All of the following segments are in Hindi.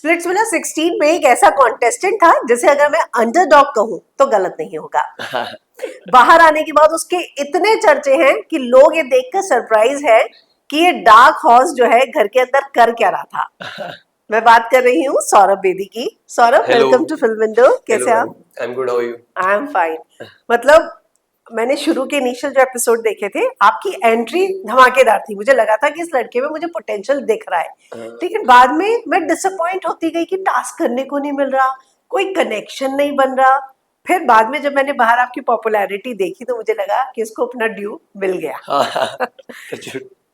स्प्लिट्स विला 16 में एक ऐसा कॉन्टेस्टेंट था जिसे अगर मैं अंडरडॉग कहूं तो गलत नहीं होगा। बाहर आने के बाद उसके इतने चर्चे हैं कि लोग ये देखकर सरप्राइज है कि ये डार्क हॉर्स जो है घर के अंदर कर क्या रहा था। मैं बात कर रही हूँ सौरभ बेदी की। Saurabh, hello. Welcome to film window. कैसे हेलो, आप? I am good, how are you? I am fine. मतलब मैंने शुरू के इनिशियल जो एपिसोड देखे थे, आपकी एंट्री धमाकेदार थी। मुझे लगा था कि इस लड़के में मुझे पोटेंशियल दिख रहा है, लेकिन बाद में मैं डिसअपॉइंट होती गई कि टास्क करने को नहीं मिल रहा, कोई कनेक्शन नहीं बन रहा। फिर बाद में जब मैंने बाहर आपकी पॉपुलैरिटी देखी तो मुझे लगा कि इसको अपना ड्यू मिल गया।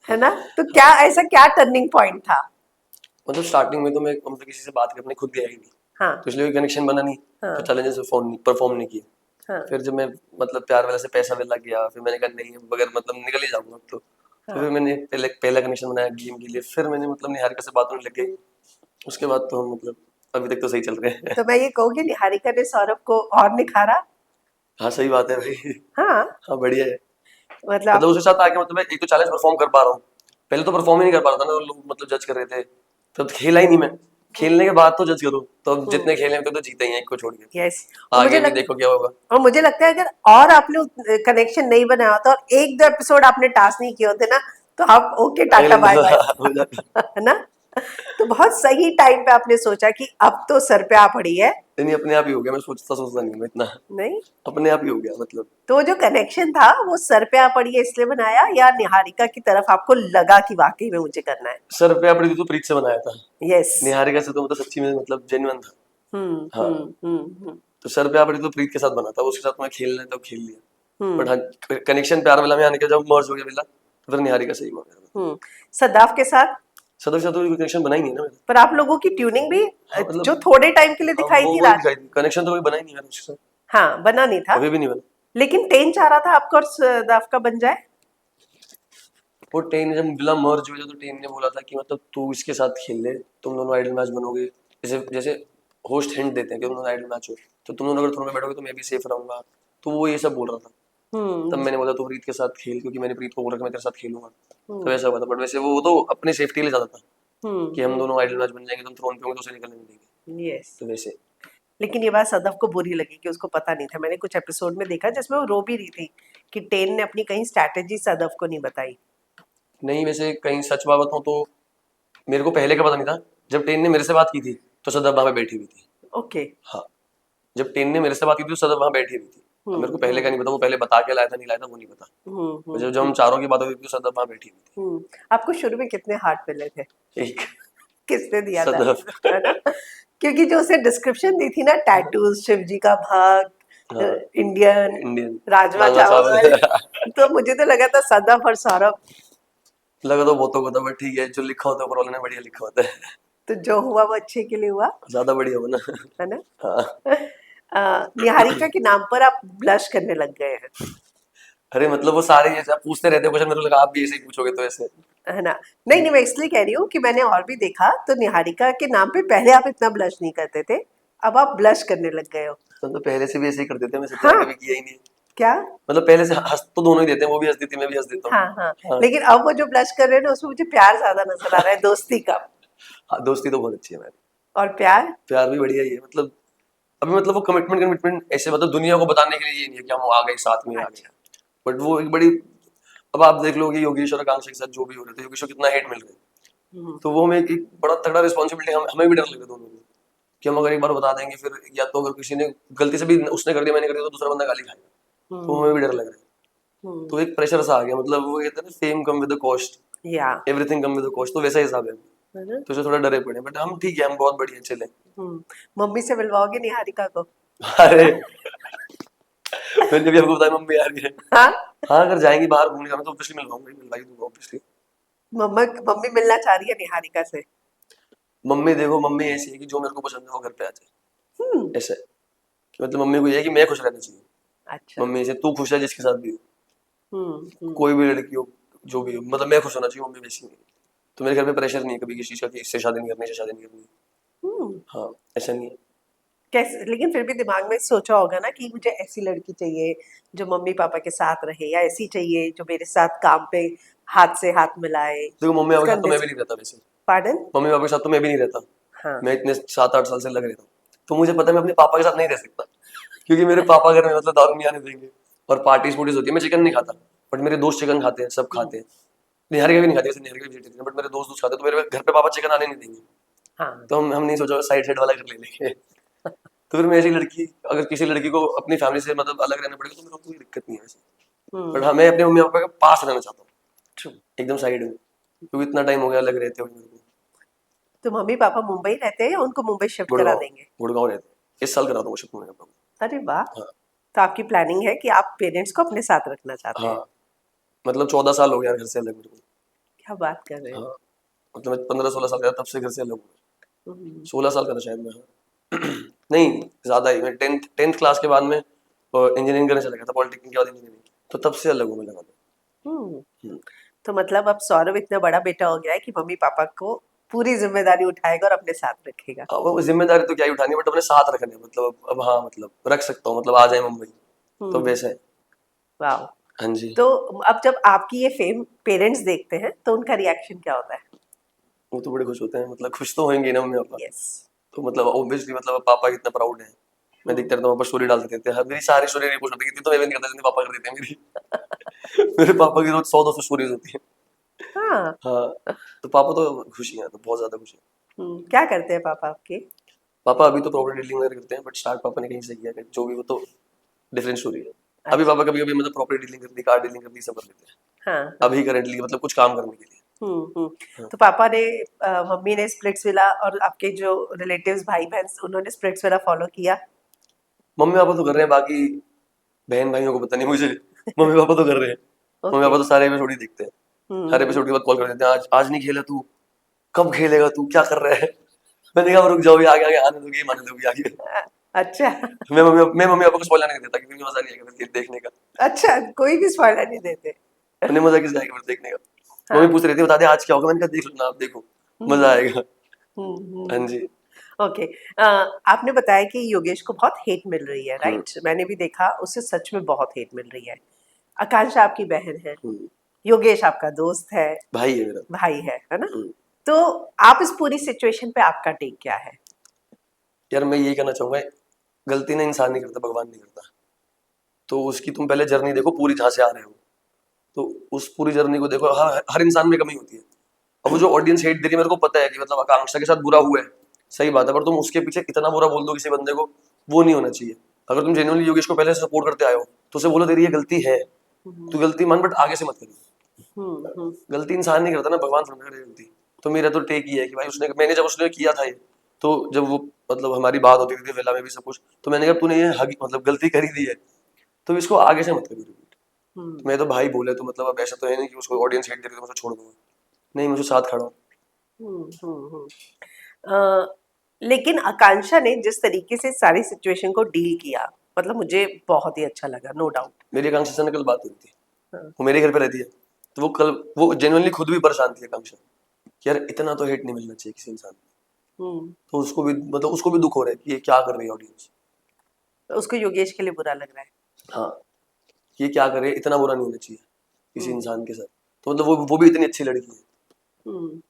है ना? तो क्या ऐसा क्या टर्निंग पॉइंट था? मतलब स्टार्टिंग में तो मैं मतलब किसी से बात करने खुद गया ही नहीं। हाँ तो इसलिए कनेक्शन बना नहीं। हाँ तो चैलेंजेस में फोन परफॉर्म नहीं किए। हाँ फिर जब मैं मतलब प्यार वाले से पैसा मिलना गया, फिर मैंने कहा नहीं, बगैर मतलब निकल ही जाऊंगा अब तो हाँ। फिर मैंने पहला कनेक्शन बनाया गेम के लिए। फिर मैंने मतलब निहारिका से बात होने लग गई। उसके बाद तो हम मतलब अभी तक तो सही चल रहे हैं। तो मैं ये कहूँगी निहारिका ने सौरभ को और निखारा। हाँ सही बात है भाई। हाँ, हाँ बढ़िया है। मतलब मतलब आप उसके साथ आके मतलब मैं एक तो चैलेंज परफॉर्म कर पा रहा हूँ। पहले तो परफॉर्म ही नहीं कर पा रहा था ना, तो लोग मतलब जज कर रहे थे। तब तो खेला ही नहीं मैं। खेलने के बाद तो जज करो, तो अब जितने खेले हैं तो जीते ही हैं, एक को छोड़ के। यस। और आगे भी देखो क्या होगा। मुझे लगता है अगर और आपने कनेक्शन नहीं बनाया होता और एक दो एपिसोड आपने टास्क नहीं किए होते ना, तो आप ओके टाटा अगले बाय बाय। हो जाता। है ना? तो बहुत सही टाइम पे आपने सोचा कि अब तो सर पे आ पड़ी है। नहीं अपने आप ही हो गया, मैं सोचता सोचता नहीं हूँ मैं इतना। नहीं, अपने आप ही हो गया मतलब। तो वो जो कनेक्शन था वो सर पे आ पड़ी है इसलिए बनाया, या निहारिका की तरफ आपको लगा कि वाकई में मुझे करना है? सर पे अपनी तो प्रीत से बनाया था। यस। निहारिका से तो मतलब सच्ची में मतलब जेन्युइन था। हम्म हाँ। हम्म हम्म तो सर पे अपनी तो प्रीत के साथ बना था, उसके साथ मैं खेलना है तो खेल लिया। बट हम्म हाँ, कनेक्शन प्यार वाला में आने के जब मर्ज हो गया मिला, तो फिर निहारिका सही हो गया। हम्म। सदाफ के साथ? सदर के साथ तो कोई कनेक्शन बना ही नहीं है ना मेरा। पर आप लोगों की ट्यूनिंग भी हाँ जो मतलब। थोड़े टाइम के लिए हाँ दिखाई वो थी वही रात। दिखाई दी, कनेक्शन तो कोई बना ही नहीं मेरा उसके साथ। हाँ, बना नहीं था। अभी भी नहीं बना। लेकिन टेन चाह रहा था आपका और सदाफ का बन जाए। वो टेन जब मिला मर्ज हुआ तो टेन ने बोला था कि मतलब तू इसके साथ खेल ले, तुम दोनों आइडल मैच बनोगे। जैसे जैसे होस्ट हिंट देते हैं कि तुम दोनों आइडल मैच हो, तो तुम दोनों अगर थ्रोन में बैठोगे तो मैं भी सेफ रहूंगा। तो वो ये सब बोल रहा था। तब हम्म मैंने बोला तू प्रीत के साथ खेल, क्योंकि मैंने प्रीत को बोला कि मैं तेरे साथ खेलूंगा। तो हम्म ऐसा हुआ था। बट वैसे वो तो अपनी सेफ्टी के लिए ज्यादा था कि हम हम्म। दोनों आइडल मैच बन जाएंगे, तुम थ्रोन पे होंगे तो उसे निकलने नहीं देंगे। यस। तो वैसे लेकिन ये बात सदफ को बुरी लगी कि उसको पता नहीं था। मैंने कुछ एपिसोड में देखा जिसमें वो रो भी रही थी कि टेन ने अपनी कहीं स्ट्रैटेजी सदफ को नहीं बताई। नहीं, वैसे कहीं सच बात बताऊं तो मेरे को पहले का पता नहीं था। जब टेन ने मेरे से बात की थी तो सदर वहां पे बैठी हुई थी। ओके। हाँ, जब टेन ने मेरे से बात की थी तो सदर वहां बैठी हुई थी। अब मेरे को पहले का नहीं पता, वो पहले बता के लाया था नहीं लाया था वो नहीं पता। और जब जब हम चारों की बात हुई थी तो सदर वहां बैठी हुई आपको शुरू में कितने हार्ट मिले थे? थी। एक किसने दिया था? सदर। है ना? क्योंकि जो उसे डिस्क्रिप्शन दी थी ना, टैटूज, शिव जी का भक्त, हाँ, इंडियन, इंडियन राजमा राजमा चावल। चावल। तो मुझे तो लगा था सदफ और सौरभ। लगा तो बहुतों को था, बट ठीक है, जो लिखा होता है ऊपर वाले ने बढ़िया लिखा होता है। तो जो हुआ वो अच्छे के लिए हुआ। ज्यादा बढ़िया हो ना। है ना? हाँ। निहारिका के नाम पर आप ब्लश करने लग गए हैं। अरे मतलब वो सारे ये सब पूछते रहते हैं क्वेश्चन, मेरे को लगा आप भी ऐसे ही पूछोगे तो ऐसे। है ना? नहीं नहीं, मैं इसलिए कह रही हूँ कि मैंने और भी देखा तो निहारिका के नाम पे पहले आप इतना ब्लश नहीं करते थे, अब आप ब्लश करने लग गए हो। तो पहले से भी ऐसे ही कर देते हैं, मैं सत्या हाँ। कभी किया ही नहीं। क्या? मतलब पहले से हंस तो दोनों ही देते हैं, वो भी हंस देती है, मैं भी हंस देता हाँ हूँ। हाँ। हाँ। लेकिन अब वो जो ब्लश कर रहे हैं ना उसमें मुझे प्यार ज्यादा नजर आ रहा है, दोस्ती का। हाँ, दोस्ती तो बहुत अच्छी है मेरी। और प्यार? प्यार भी बढ़िया ही है मतलब। अभी मतलब वो कमिटमेंट कमिटमेंट ऐसे मतलब दुनिया को बताने के लिए ये नहीं है कि हम आ गए साथ में आ गए। अच्छा। बट वो एक बड़ी। अब आप देख लो कि योगेश और आकांक्षा के साथ जो भी हो रहे थे, योगेश को कितना हेट मिल रहा है। हम्म तो वो हमें एक बड़ा तगड़ा रिस्पॉन्सिबिलिटी, हमें भी डर लग रहा है दोनों को कि हम अगर एक बार बता देंगे फिर या तो अगर किसी ने गलती से भी उसने कर दिया मैंने कर दिया तो दूसरा बंदा गाली खाएगा। तो हमें हम्म भी डर लग रहा है। हम्म। तो एक प्रेशर सा आ गया, मतलब वो कहते हैं ना fame come with the cost, या। Everything come with the cost, तो वैसा हिसाब है। है ना? तो उसे थोड़ा डरे पड़े, बट हम ठीक है, हम बहुत बढ़िया चले। मम्मी से मिलवाओगे निहारिका को? अरे मैंने भी आपको बताया मम्मी आ रही है। हाँ। हाँ अगर जाएंगी बाहर घूमने जाना तो ऑब्वियसली मिलवाऊंगा, मिलवाई दूंगा ऑब्वियसली। मम्मा मम्मी मिलना चाह रही है निहारिका से? मम्मी देखो, मम्मी ऐसी है कि जो मेरे को पसंद है वो घर पे आ जाए। हम्म। ऐसा है कि मतलब मम्मी को ये है कि मैं खुश रहना चाहिए। अच्छा। मम्मी ऐसे तू खुश है जिसके साथ भी हो, हम्म। कोई भी लड़की हो, जो भी हो, मतलब मैं खुश होना चाहिए। मम्मी वैसी नहीं है। तो मेरे घर में प्रेशर नहीं है कभी किसी चीज का कि इससे शादी नहीं करनी, इससे शादी नहीं करनी। हम्म। हाँ, ऐसा नहीं है। कैसे? लेकिन फिर भी दिमाग में सोचा होगा ना कि मुझे ऐसी लड़की चाहिए जो मम्मी पापा के साथ रहे, या ऐसी चाहिए जो मेरे साथ काम पे हाथ से हाथ मिलाए। देखो मम्मी पापा के साथ तो मैं कंधे भी से। नहीं रहता वैसे। पार्डन? मम्मी पापा के साथ तो मैं भी नहीं रहता। हाँ। मैं इतने 7-8 साल से लग रहता हूँ, तो मुझे पता है मैं अपने पापा के साथ नहीं रह सकता, क्योंकि मेरे पापा घर में मतलब दारू नहीं आने देंगे, और पार्टीज वुर्टीज होती है। मैं चिकन नहीं खाता, बट मेरे दोस्त चिकन खाते हैं, सब खाते हैं। निहारिका भी नहीं खाती, वैसे निहारिका भी vegetarian है, बट मेरे दोस्त खाते हैं, तो मेरे घर पे पापा चिकन आने नहीं देंगे। हाँ। तो हम नहीं सोचा साइड साइड वाला घर ले लेंगे। तो फिर मैं ऐसी लड़की, अगर किसी लड़की को अपनी फैमिली से मतलब अलग रहना पड़ेगा तो मेरे को कोई दिक्कत नहीं है वैसे। बट हाँ, मैं अपने मम्मी पापा के पास रहना चाहता हूँ, ट्रू। एकदम साइड में, क्योंकि इतना टाइम हो गया अलग रहते हुए मेरे को। तो मम्मी पापा मुंबई रहते हैं या उनको मुंबई शिफ्ट करा गुड़गांव, देंगे? गुड़गांव रहते हैं, इस साल करा दूंगा शिफ्ट मम्मी पापा को। अरे वाह। हाँ। तो आपकी प्लानिंग है कि आप पेरेंट्स को अपने साथ रखना चाहते हाँ, हैं? मतलब 14 साल हो गया घर से अलग मेरे को। क्या बात कर रहे हो? हाँ, मतलब मैं 15-16 साल का था, तब से घर से अलग हूँ। हम्म। 16 साल का था शायद मैं, हाँ। नहीं, ज्यादा ही, मैं टेंथ क्लास के बाद में इंजीनियरिंग करने चला गया था, पॉलिटेक्निक के बाद इंजीनियरिंग, तो तब से अलग हूँ मैं लगा। हम्म। तो मतलब अब सौरभ इतना बड़ा बेटा हो गया है कि मम्मी पापा को पूरी जिम्मेदारी उठाएगा और अपने साथ रखेगा। अब वो जिम्मेदारी तो क्या ही उठानी है, बट अपने साथ रखने हैं, मतलब अब हाँ, मतलब रख सकता हूँ, मतलब आ जाए मुंबई, तो हम्म। वैसा है। वाह। हाँ जी। तो अब जब आपकी ये फेम पेरेंट्स देखते हैं तो उनका रिएक्शन क्या होता है? वो तो बड़े खुश होते हैं, मतलब खुश तो होंगे ना मम्मी पापा। यस। तो मतलब ऑब्वियसली, मतलब अब पापा कितना प्राउड है। मैं देखता रहता हूँ, पापा स्टोरी डाल देते थे, हर मेरी सारी स्टोरी रिपोर्ट होती थी, तो मैं भी नहीं करता जितनी पापा कर देते हैं मेरी। मेरे पापा की रोज 100-200 स्टोरीज होती है। हाँ। हाँ, तो पापा तो खुशी है, तो बहुत ज्यादा खुशी है। क्या करते हैं पापा आपके? पापा अभी तो प्रॉपर्टी डीलिंग वगैरह करते हैं, बट स्टार्ट पापा ने कहीं से किया, जो भी, वो तो डिफरेंट स्टोरी है। अभी अच्छा। पापा कभी कभी मतलब प्रॉपर्टी डीलिंग करती, कार डीलिंग करती, सब कर लेते हैं हाँ हाँ। अभी करंटली, मतलब कुछ काम करने के लिए। हाँ। तो पापा ने मम्मी ने स्प्लिट्सविला और आपके जो रिलेटिव्स भाई बहन उन्होंने स्प्लिट्सविला फॉलो किया? मम्मी पापा तो कर रहे हैं, बाकी बहन भाइयों को पता नहीं मुझे। मम्मी पापा तो कर रहे हैं। Mummy okay. पापा तो सारे एपिसोड ही देखते हैं, हर एपिसोड के बाद कॉल कर देते हैं, आज आज नहीं खेला तू, कब खेलेगा तू, क्या कर रहा है। मैंने कहा रुक जाओ, ये आगे आगे आने दोगे, माने दोगे आगे। अच्छा। मैं मम्मी पापा को स्पॉइलर नहीं देता, क्योंकि मुझे मजा नहीं आएगा फिर देखने का। अच्छा, कोई भी स्पॉइलर नहीं देते? उन्हें मजा किस आएगा फिर देखने का। मम्मी हाँ। पूछ रही थी बता दे आज क्या होगा, मैंने कहा देख लो ना, आप देखो, मजा आएगा। हाँ जी। ओके। आपने बताया कि योगेश को बहुत हेट मिल रही है, हम्म। राइट? मैंने भी देखा, उसे सच में बहुत हेट मिल रही है। आकांक्षा आपकी बहन है, हम्म। योगेश आपका दोस्त है, भाई है मेरा। भाई है ना? हम्म। तो आप इस पूरी सिचुएशन पे आपका टेक क्या है? यार मैं यही कहना चाहूंगा, गलती ना इंसान नहीं करता, भगवान नहीं करता। तो उसकी तुम पहले जर्नी देखो पूरी, जहाँ से आ रहे हो, तो उस पूरी जर्नी को देखो। हर इंसान में कमी होती है। अब वो जो ऑडियंस हेट दे रही है, मेरे को पता है कि मतलब आकांक्षा के साथ बुरा हुआ है, सही बात है, पर तुम उसके पीछे इतना बुरा बोल दो किसी बंदे को, वो नहीं होना चाहिए। अगर तुम जेन्युइनली योगेश को पहले से सपोर्ट करते आए हो, तो उसे बोलो तेरी ये गलती है, तू गलती मान, बट आगे से मत करो। गलती इंसान नहीं करता ना, भगवान थोड़ी ना करे गलती। तो मेरा तो टेक ये है कि भाई मैंने जब उसने किया था ये, तो जब वो मतलब हमारी बात होती थी वेला में भी सब कुछ, तो मैंने कहा तूने ये मतलब गलती करी दी है, तो इसको आगे से मत करो रिपीट। तो मैं तो भाई बोले, तो मतलब अब ऐसा तो है नहीं कि उसको ऑडियंस हेट दे रही है तो मैं उसे छोड़ दूंगा, नहीं, मैं उसके साथ खड़ा हूँ। अ, लेकिन आकांक्षा ने जिस तरीके से सारी सिचुएशन को डील किया, मतलब मुझे बहुत ही अच्छा लगा, नो डाउट। मेरी आकांक्षा से ना कल बात हुई थी, हाँ। वो मेरे घर पे रहती है, तो वो जेनुअनली खुद भी परेशान थी आकांक्षा कि यार इतना तो हेट नहीं मिलना चाहिए किसी इंसान को। हम्म। तो उसको भी, मतलब उसको भी दुख हो रहा है कि ये क्या कर रही है ऑडियंस। उसको योगेश के लिए बुरा लग रहा है। हाँ, ये क्या करे, इतना बुरा नहीं होना चाहिए किसी हम्म। इंसान के साथ। तो मतलब वो भी इतनी अच्छी लड़की है। हम्म।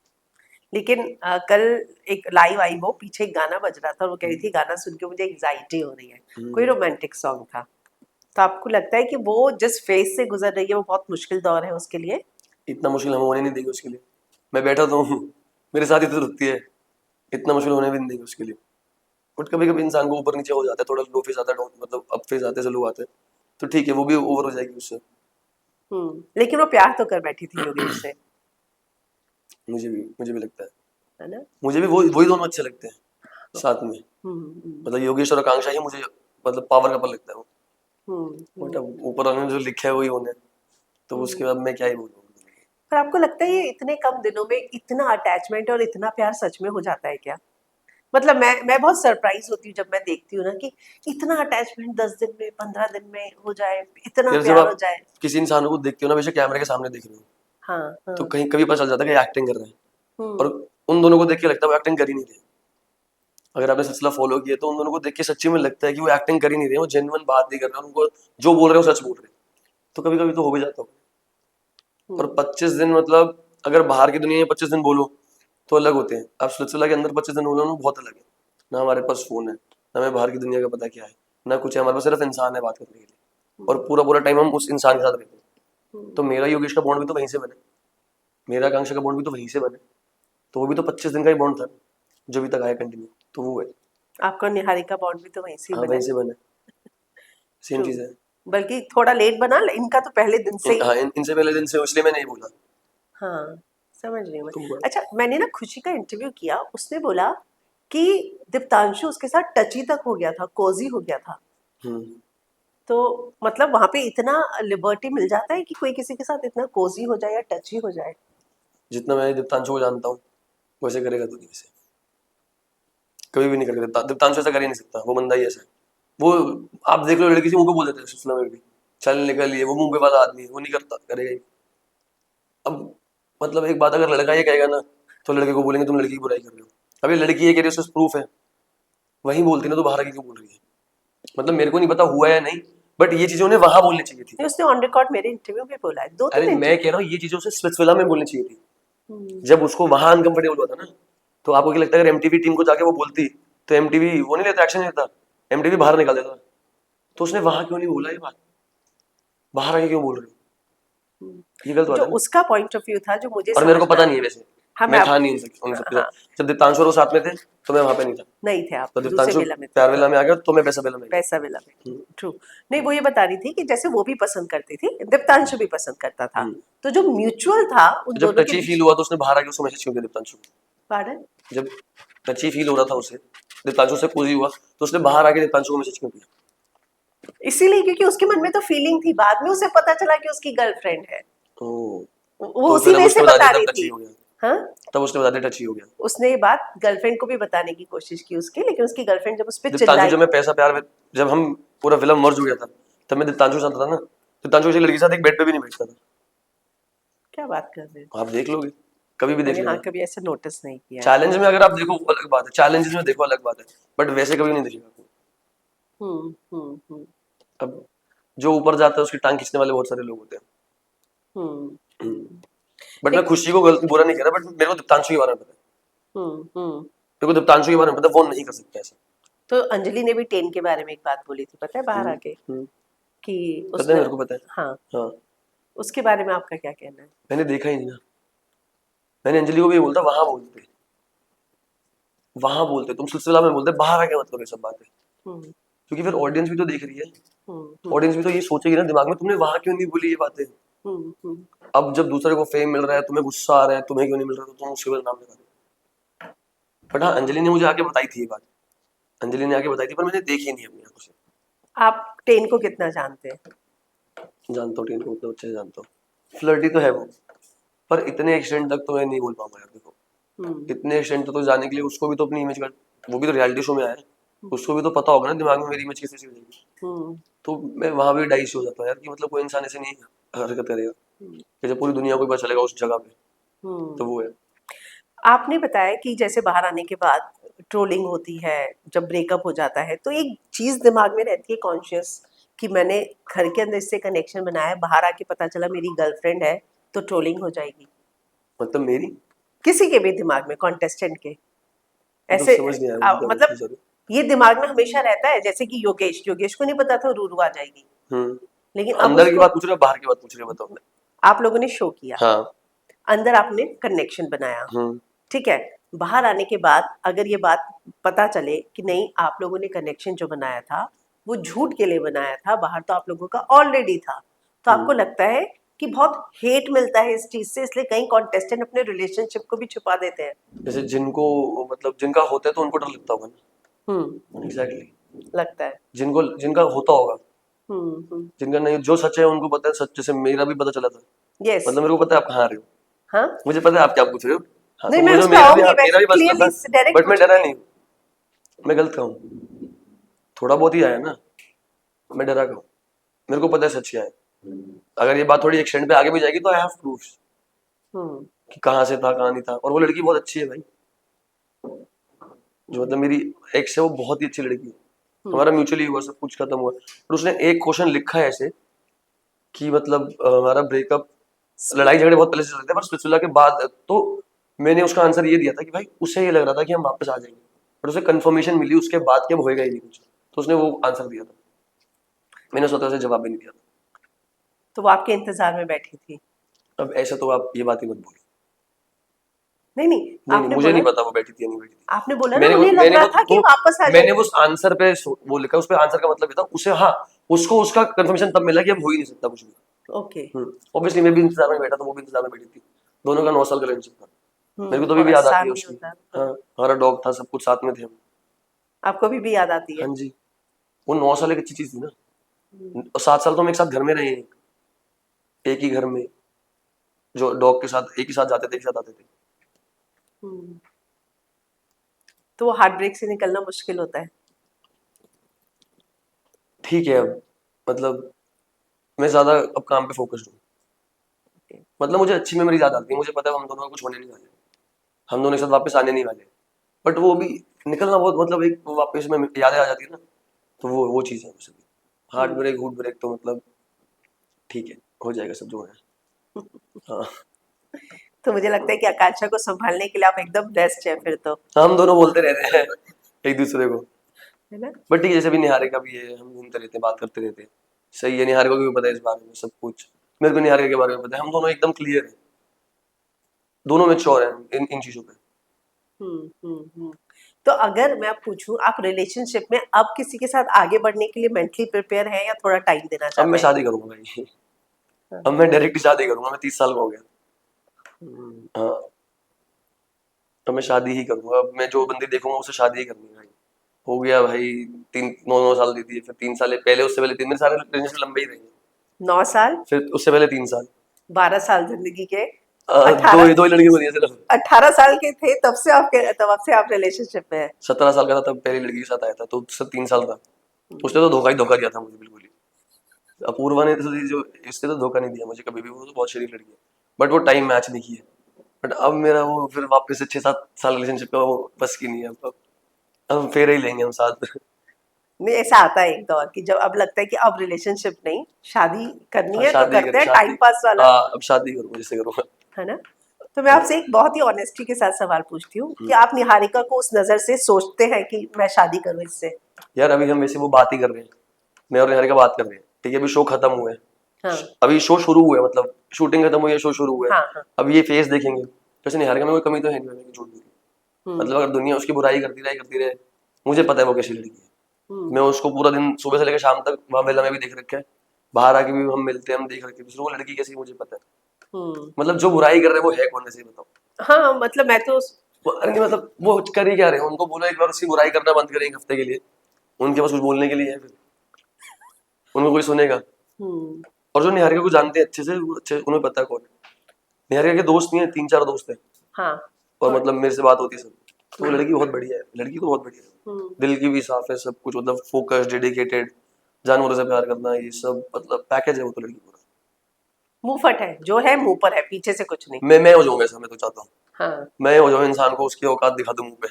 लेकिन कल एक लाइव आई, वो पीछे एक गाना बज रहा था और वो कह रही थी गाना सुन के मुझे एंजाइटी हो रही है। कोई रोमांटिक सॉन्ग था। तो आपको लगता है कि वो जिस फेज से गुजर रही है वो बहुत मुश्किल दौर है उसके लिए? इतना मुश्किल हम होने नहीं देंगे उसके लिए। मैं बैठा तो हूँ, मेरे साथ ही तो रुकती है, इतना मुश्किल होने भी नहीं देंगे उसके लिए। बट कभी कभी इंसान को ऊपर नीचे हो जाता है, थोड़ा लो फेज आता है, मतलब अप फेज आते हैं, लो आते हैं, तो ठीक है, वो भी ओवर हो जाएगी उससे। लेकिन वो प्यार तो कर बैठी थी योगेश से, मुझे भी लगता है। है ना? मुझे भी वही दोनों अच्छे लगते हैं साथ में। हम्म। मतलब योगेश और आकांक्षा ही मुझे मतलब पावर कपल लगता है वो। हम्म। बट अब ऊपर वाले ने जो लिखा है वही होना है, तो उसके बाद मैं क्या ही बोलूँ। पर आपको लगता है ये इतने कम दिनों में इतना अटैचमेंट और इतना प्यार सच में हो जाता है क्या? मतलब मैं बहुत सरप्राइज होती हूँ जब मैं देखती हूँ ना कि इतना अटैचमेंट 10 दिन में, 15 दिन में हो जाए, इतना यार जब प्यार हो आप जाए। किसी इंसान को देखते हो ना, बेशक कैमरे के सामने देख रहे हो, हाँ तो हाँ। कहीं कभी पता चल जाता है कि एक्टिंग कर रहे हैं। और हम्म। उन दोनों को देख के लगता है वो एक्टिंग कर ही नहीं रहे। अगर आपने सिलसिला फॉलो किया तो उन दोनों को देख के सच्ची में लगता है कि वो एक्टिंग कर ही नहीं रहे, वो जेन्युइन बात नहीं कर रहे, उनको जो बोल रहे हो सच बोल रहे। तो कभी कभी तो हो भी जाता हो। और हम्म। 25 दिन, मतलब अगर बाहर की दुनिया में 25 दिन बोलो, तो अलग होते हैं। आप स्पिरिचुअल के अंदर 25 दिन हो ना, बहुत अलग है। ना हमारे पास फोन है, ना हमें बाहर की दुनिया का पता क्या है, ना कुछ है, हमारे पास सिर्फ इंसान है बात करने के लिए, और पूरा पूरा टाइम हम उस इंसान के साथ रहते हैं। तो मेरा योगेश का बॉन्ड भी तो वहीं से बने, मेरा आकांक्षा का बॉन्ड भी तो वहीं से बने, तो वो भी तो 25 दिन का ही बॉन्ड था जो अभी तक आया कंटिन्यू, तो वो है। आपका और निहारिका बॉन्ड भी तो वहीं से ही हाँ बना वहीं है। से बने, सेम ट्रू। चीज है। बल्कि थोड़ा लेट बना, इनका तो पहले दिन से ही। हाँ इनसे पहले दिन से, इसलिए मैं नहीं बोला। हाँ, समझ रही हूँ मैं। तो हुआ। अच्छा, मैंने ना खुशी का इंटरव्यू किया, उसने बोला कि दीप्तांशु उसके साथ टची तक हो गया था, कोजी हो गया था। हम्म। तो मतलब वहां पे इतना लिबर्टी मिल जाता है कि कोई किसी के साथ इतना कोजी हो जाए या टची हो जाए? जितना मैं दीप्तांशु को जानता हूँ वैसे करेगा तो नहीं, वैसे कभी भी नहीं करेगा। दीप्तांशु ऐसा कर ही नहीं सकता, वो बंदा ही ऐसा है। वो आप देख लो, लड़की से मुंह पे बोल देते हैं सुशला में भी, चल निकल, ये वो मुंह पे वाला आदमी है, वो नहीं करता, करेगा ही। अब मतलब एक बात अगर लड़का ये कहेगा ना, तो लड़के को बोलेंगे तुम लड़की की बुराई कर रहे हो। अब ये लड़की ये कह रही है, उससे प्रूफ है, वही बोलती ना, तो बाहर आके क्यों बोल रही है? मतलब मेरे को नहीं पता हुआ या नहीं, बट ये चीजें उन्हें वहां बोलनी चाहिए थी। नहीं, उसने ऑन रिकॉर्ड मेरे इंटरव्यू में बोला है, दो अरे तीन मैं इंटरव्यू। कह रहा हूँ ये चीजें उसे स्पिरिचुअल में बोलनी चाहिए थी, जब उसको वहां अनकंफर्टेबल हुआ था ना। तो आपको क्या लगता है अगर एमटीवी टीम को जाके वो बोलती, तो एमटीवी वो नहीं लेता, एक्शन नहीं लेता, एमटीवी बाहर निकाल देता? तो उसने वहां क्यों नहीं बोला ये बात, बाहर आके क्यों बोल रहे हो? ये गलत बात जो है ना। उसका पॉइंट ऑफ व्यू था, जो मुझे और मेरे को समझ में पता आया। नहीं है वैसे, हाँ, मैं मैं था आप नहीं उन सबके हाँ, साथ। जब दीप्तांशु और वो साथ में थे तो मैं वहां पे नहीं था। नहीं थे आप, तो दूसरे दीप्तांशु मेला में थे। प्यार वेला में आ गया, तो मैं पैसा वेला में पैसा वेला में। गया। ट्रू। नहीं, वो ये बता रही थी कि जैसे वो भी पसंद करती थी, दीप्तांशु भी पसंद करता था, तो जो म्यूचुअल था उन तो जब दोनों के टची बीच। फील हुआ तो उसने बाहर आके उसको मैसेज क्यों किया दीप्तांशु को? पार्डन? जब टची फील हो रहा था उसे, दीप्तांशु से कोजी हुआ, तो उसने बाहर आके दीप्तांशु को मैसेज क्यों किया? इसीलिए क्योंकि उसके मन में तो फीलिंग थी, बाद में उसे पता चला कि उसकी गर्लफ्रेंड है। ओह, वो तो उसी फिर अब में से उसने बता बता दिया रही तब टची थी। हो गया, हाँ, तब उसने बता दिया टची हो गया। उसने ये बात गर्लफ्रेंड को भी बताने की कोशिश की उसकी, लेकिन उसकी गर्लफ्रेंड जब उस पर दीप्तांशु चिल्लाई। जब मैं पैसा प्यार में, जब हम पूरा फिल्म मर्ज हो गया था, तब मैं दीप्तांशु के साथ था ना। दीप्तांशु किसी लड़की के साथ एक बेड पे भी नहीं बैठता था, क्या बात कर रहे हो? आप देख लोगे, कभी भी देख मैंने हाँ लेना। कभी ऐसे नोटिस नहीं किया है। चैलेंज में अगर आप देखो वो अलग बात है, चैलेंजेस में देखो अलग बात है, बट वैसे कभी नहीं दिखेगा आपको। हम्म। अब जो ऊपर जाता है उसकी टांग खींचने वाले बहुत सारे लोग होते हम्म। हैं। बट मैं एक खुशी को गलत बुरा नहीं कह रहा, बट मेरे को दीप्तांशु के बारे में पता है। हम्म। मेरे को दीप्तांशु के बारे में पता है, वो नहीं कर सकता ऐसा। तो अंजलि ने भी टेन के बारे में एक बात बोली थी, पता है, बाहर आके, हम्म, कि पता है, उसने। मेरे को पता है। हाँ, हाँ, उसके बारे में आपका क्या कहना है? मैंने देखा ही नहीं ना। मैंने अंजलि को भी बोलता, वहां बोलते तुम सिलसिला में बोलते, बाहर आके मत करो ये सब बातें, हम्म। क्योंकि फिर ऑडियंस भी तो देख रही है। हम्म। ऑडियंस भी तो ये सोचेगी ना दिमाग में, तुमने वहां क्यों नहीं बोली ये बातें। हम्म। अब जब दूसरे को फेम मिल रहा है, तुम्हें गुस्सा आ रहा है, तुम्हें क्यों नहीं मिल रहा, तो तुम उसके बाद नाम लगा दो। बट हाँ, अंजलि ने मुझे आके बताई थी ये बात, अंजलि ने आके बताई थी, पर मैंने देखी नहीं अपनी आंखों से। आप टेन को कितना जानते हैं? जानता हूँ टीन को, उतना अच्छे से जानता हूँ, फ्लर्टी तो है वो, पर इतने एक्सटेंड तक तो मैं नहीं बोल पाऊंगा यार। देखो, हम्म। इतने एक्सटेंड तो जाने के लिए उसको भी तो अपनी इमेज का, वो भी तो रियलिटी शो में आया है, उसको भी तो पता होगा ना दिमाग में मेरी इमेज किस तरह से हो जाएगी। हम्म। तो मैं वहां भी डाइस हो जाता हूँ यार, कि मतलब कोई इंसान ऐसे नहीं हरकत करेगा कि जब पूरी दुनिया को पता चलेगा उस जगह पे। तो हम्म। वो है। आपने बताया कि जैसे बाहर आने के बाद ट्रोलिंग होती है, जब ब्रेकअप हो जाता है, तो एक चीज दिमाग में रहती है कॉन्शियस, कि मैंने घर के अंदर इससे कनेक्शन बनाया है, बाहर आके पता चला मेरी गर्लफ्रेंड है, तो ट्रोलिंग हो जाएगी। मतलब मेरी, किसी के भी दिमाग में, कॉन्टेस्टेंट के मतलब ऐसे। समझ नहीं आया मुझे क्या मतलब पूछना चाह रहे ये दिमाग में हमेशा रहता है, जैसे कि योगेश योगेश को नहीं पता था रूरू आ जाएगी, हो। लेकिन अब अंदर की उसको बात पूछ रहे हो, बाहर की बात पूछ रहे हो, बताओ। आप लोगों ने शो किया, हाँ। अंदर आपने कनेक्शन बनाया, हम्म। ठीक है। बाहर आने के बाद अगर ये बात पता चले कि नहीं, आप लोगों ने कनेक्शन जो बनाया था वो झूठ के लिए बनाया था, बाहर तो आप लोगों का ऑलरेडी था, तो आपको लगता है कि बहुत हेट मिलता है इस चीज से, इसलिए कई कॉन्टेस्टेंट अपने रिलेशनशिप को भी छुपा देते हैं? जैसे जिनको, मतलब जिनका होता है तो उनको डर लगता होगा ना। एग्जैक्टली। लगता है। जिनको, जिनका होता होगा, हम्म। जिनका नहीं, जो सच है उनको पता है सच। जैसे मेरा भी पता चला था, यस। मतलब मेरे को पता है आप कहाँ आ रहे हो, हाँ। मुझे पता है आप क्या पूछ रहे हो। हाँ, नहीं, तो मैं मुझे उस पर मेरा भी, आऊंगी, मेरा वैसे भी पता चला क्लियरली था, डायरेक्ट बट मैं डरा पूछूंगी। नहीं हूँ। मैं गलत कहूँ, थोड़ा बहुत ही आया ना, मैं डरा कहूँ, मेरे को पता है सच क्या है। अगर ये बात थोड़ी एक्सटेंड पे आगे भी जाएगी तो आई हैव प्रूफ हम्म। कि कहाँ से था कहाँ नहीं था। और वो लड़की बहुत अच्छी है भाई, जो मतलब मेरी एक्स है, वो बहुत ही अच्छी लड़की है। हमारा म्यूचुअली हुआ, सब कुछ खत्म हुआ, पर उसने एक क्वेश्चन लिखा है ऐसे कि मतलब हमारा ब्रेकअप, लड़ाई झगड़े बहुत पहले से चलते थे, पर स्पिरिचुअल के बाद तो मैंने उसका आंसर ये दिया था कि भाई उसे ये लग रहा था कि हम वापस आ जाएंगे, बट उसे कंफर्मेशन मिली उसके बाद कि अब होएगा ही नहीं कुछ, तो उसने वो आंसर दिया था। मैंने उसका तरफ से जवाब भी नहीं दिया था। तो वो आपके इंतजार में बैठी थी? अब ऐसा तो आप ये बात ही मत बोलो। नहीं नहीं, नहीं नहीं, आपने मुझे बोला, नहीं पता वो बैठी थी या नहीं बैठी थी। आपने बोला ना मैंने उन्हें लग मैंने रहा था कि वो वापस आ मैंने जाएंगे। उस आंसर पे वो लिखा, उस पे आंसर का मतलब ये था उसे, हाँ, उसको उसका कंफर्मेशन तब मिला कि अब हो ही नहीं सकता कुछ भी। ओके। ऑब्वियसली मैं भी इंतजार में बैठा था, वो भी इंतजार में बैठी थी, दोनों का 9 साल का रिलेशनशिप था। मेरे को तो अभी वो भी याद आती आसान है नहीं उसकी। होता। हाँ, हमारा डॉग था, सब कुछ साथ में थे हम। आपको भी याद आती है? हाँ जी, वो 9 साल एक अच्छी चीज थी ना। और 7 साल तो हम एक साथ घर में रहे हैं, एक ही घर में, जो डॉग के साथ एक ही साथ जाते थे, एक साथ आते थे। हम्म, तो वो हार्ट ब्रेक से निकलना मुश्किल होता है। ठीक है, अब मतलब मैं ज्यादा अब काम पे फोकस्ड हूँ। मतलब मुझे अच्छी मेमोरीज याद आती है, मुझे पता है हम दोनों का कुछ होने नहीं वाले, हम दोनों एक साथ वापस आने नहीं वाले, बट वो भी निकलना बहुत, मतलब एक वो वापस में यादें आ जाती है ना, तो वो चीज़ है मुझे। हार्ट हम्म, ब्रेक, हुड ब्रेक तो मतलब ठीक है, हो जाएगा सब जो है। हाँ, तो मुझे लगता है कि आकांक्षा को संभालने के लिए आप एकदम बेस्ट है फिर तो, हम दोनों बोलते रहते हैं एक दूसरे को। है ना? बट ठीक है, जैसे भी निहारिका भी है, हम घूमते रहते हैं, बात करते रहते हैं। सही है, निहारिका को भी पता है इस बारे में सब कुछ, मेरे को निहारिका के बारे में पता है, हम दोनों एकदम क्लियर है, दोनों मेच्योर हैं इन चीजों पे। हम्म। तो अगर मैं आप पूछूं, आप रिलेशनशिप में अब किसी के साथ आगे बढ़ने के लिए मेंटली प्रिपेयर है या थोड़ा टाइम देना अब चाहते मैं हैं? शादी करूंगा भाई। हाँ, अब मैं डायरेक्ट शादी करूंगा, मैं 30 साल का हो गया। हम्म, हाँ, अब मैं शादी ही करूंगा, अब मैं जो बंदी देखूंगा उससे शादी ही करनी है भाई। हो गया भाई, 9 साल दे दिए, फिर 3 साल पहले, उससे पहले 3, मेरे सारे रिलेशनशिप लंबे ही रहे। 9 साल, फिर उससे पहले 3 साल। 12 साल जिंदगी के, दो 18, दो ही लड़की को दिए सिर्फ। 18 साल के थे तब से आपके, तब से आप रिलेशनशिप में है? 17 साल का था तब पहली लड़की के साथ आया था, तो उससे 3 साल था। उसने तो धोखा ही धोखा दिया था मुझे, बिल्कुल ही। अपूर्वा ने तो जो, इसने तो धोखा नहीं दिया मुझे कभी भी, वो तो बहुत शरीफ लड़की है, बट वो टाइम मैच नहीं किया। बट अब मेरा वो फिर वापस से 6-7 साल रिलेशनशिप का वो बस की नहीं है अब फेर ही लेंगे हम साथ। नहीं, ऐसा आता है एक दौर की जब अब लगता है कि अब रिलेशनशिप नहीं, शादी करनी हाँ, है तो शादी करते कर हैं टाइम शादी, पास वाला, हाँ अब शादी करूंगा जिससे करूंगा। है ना? तो मैं आपसे एक बहुत ही ऑनेस्टी के साथ सवाल पूछती हूँ कि आप निहारिका को उस नजर से सोचते हैं कि मैं शादी करूं इससे? यार अभी हम वैसे वो बात ही कर रहे हैं, मैं और निहारिका बात कर रहे हैं, ठीक है, अभी शो खत्म हुए हैं, हाँ अभी शो शुरू हुआ है, मतलब शूटिंग खत्म हुई है, शो शुरू हुआ है। हाँ हाँ। अब ये फेस देखेंगे, वैसे निहारिका में कोई कमी तो है नहीं, मैंने झूठ बोली। हम्म मतलब अगर दुनिया उसकी बुराई करती रहे, मुझे पता है वो कैसी लड़की है। हम्म मैं उसको पूरा दिन सुबह से लेकर शाम तक वहां मेला में भी देख रखा है, बाहर आके भी हम मिलते हैं, हम देख रखे हैं, दूसरों को लड़की कैसी है मुझे पता है। हम्म। मतलब जो बुराई कर रहे हैं वो है कौन, ऐसे ही बताओ। हाँ मतलब मैं तो, अरे नहीं, मतलब वो कर ही क्या रहे हैं, उनको बोलो एक बार उसकी बुराई करना बंद करें एक हफ्ते के लिए, उनके पास कुछ बोलने के लिए है फिर, उनको कोई सुनेगा। हम्म और जो निहारिका को जानते हैं अच्छे से, वो अच्छे, उन्हें पता है कौन है। निहारिका के दोस्त नहीं है, 3-4 दोस्त हैं, हाँ और तो, मतलब मेरे से बात होती है सब। तो वो हम्म लड़की बहुत बढ़िया है, लड़की तो बहुत बढ़िया है, हम्म दिल की भी साफ है, सब कुछ, मतलब फोकस, डेडिकेटेड, जानवरों से प्यार करना, ये सब मतलब पैकेज है वो तो लड़की पूरा। मुंह फट है, जो है मुंह पर है, पीछे से कुछ नहीं। मैं हो जाऊंगा ऐसा, मैं तो चाहता हूँ हाँ, मैं हो जाऊँ इंसान को उसकी औकात दिखा दूं मुंह पे,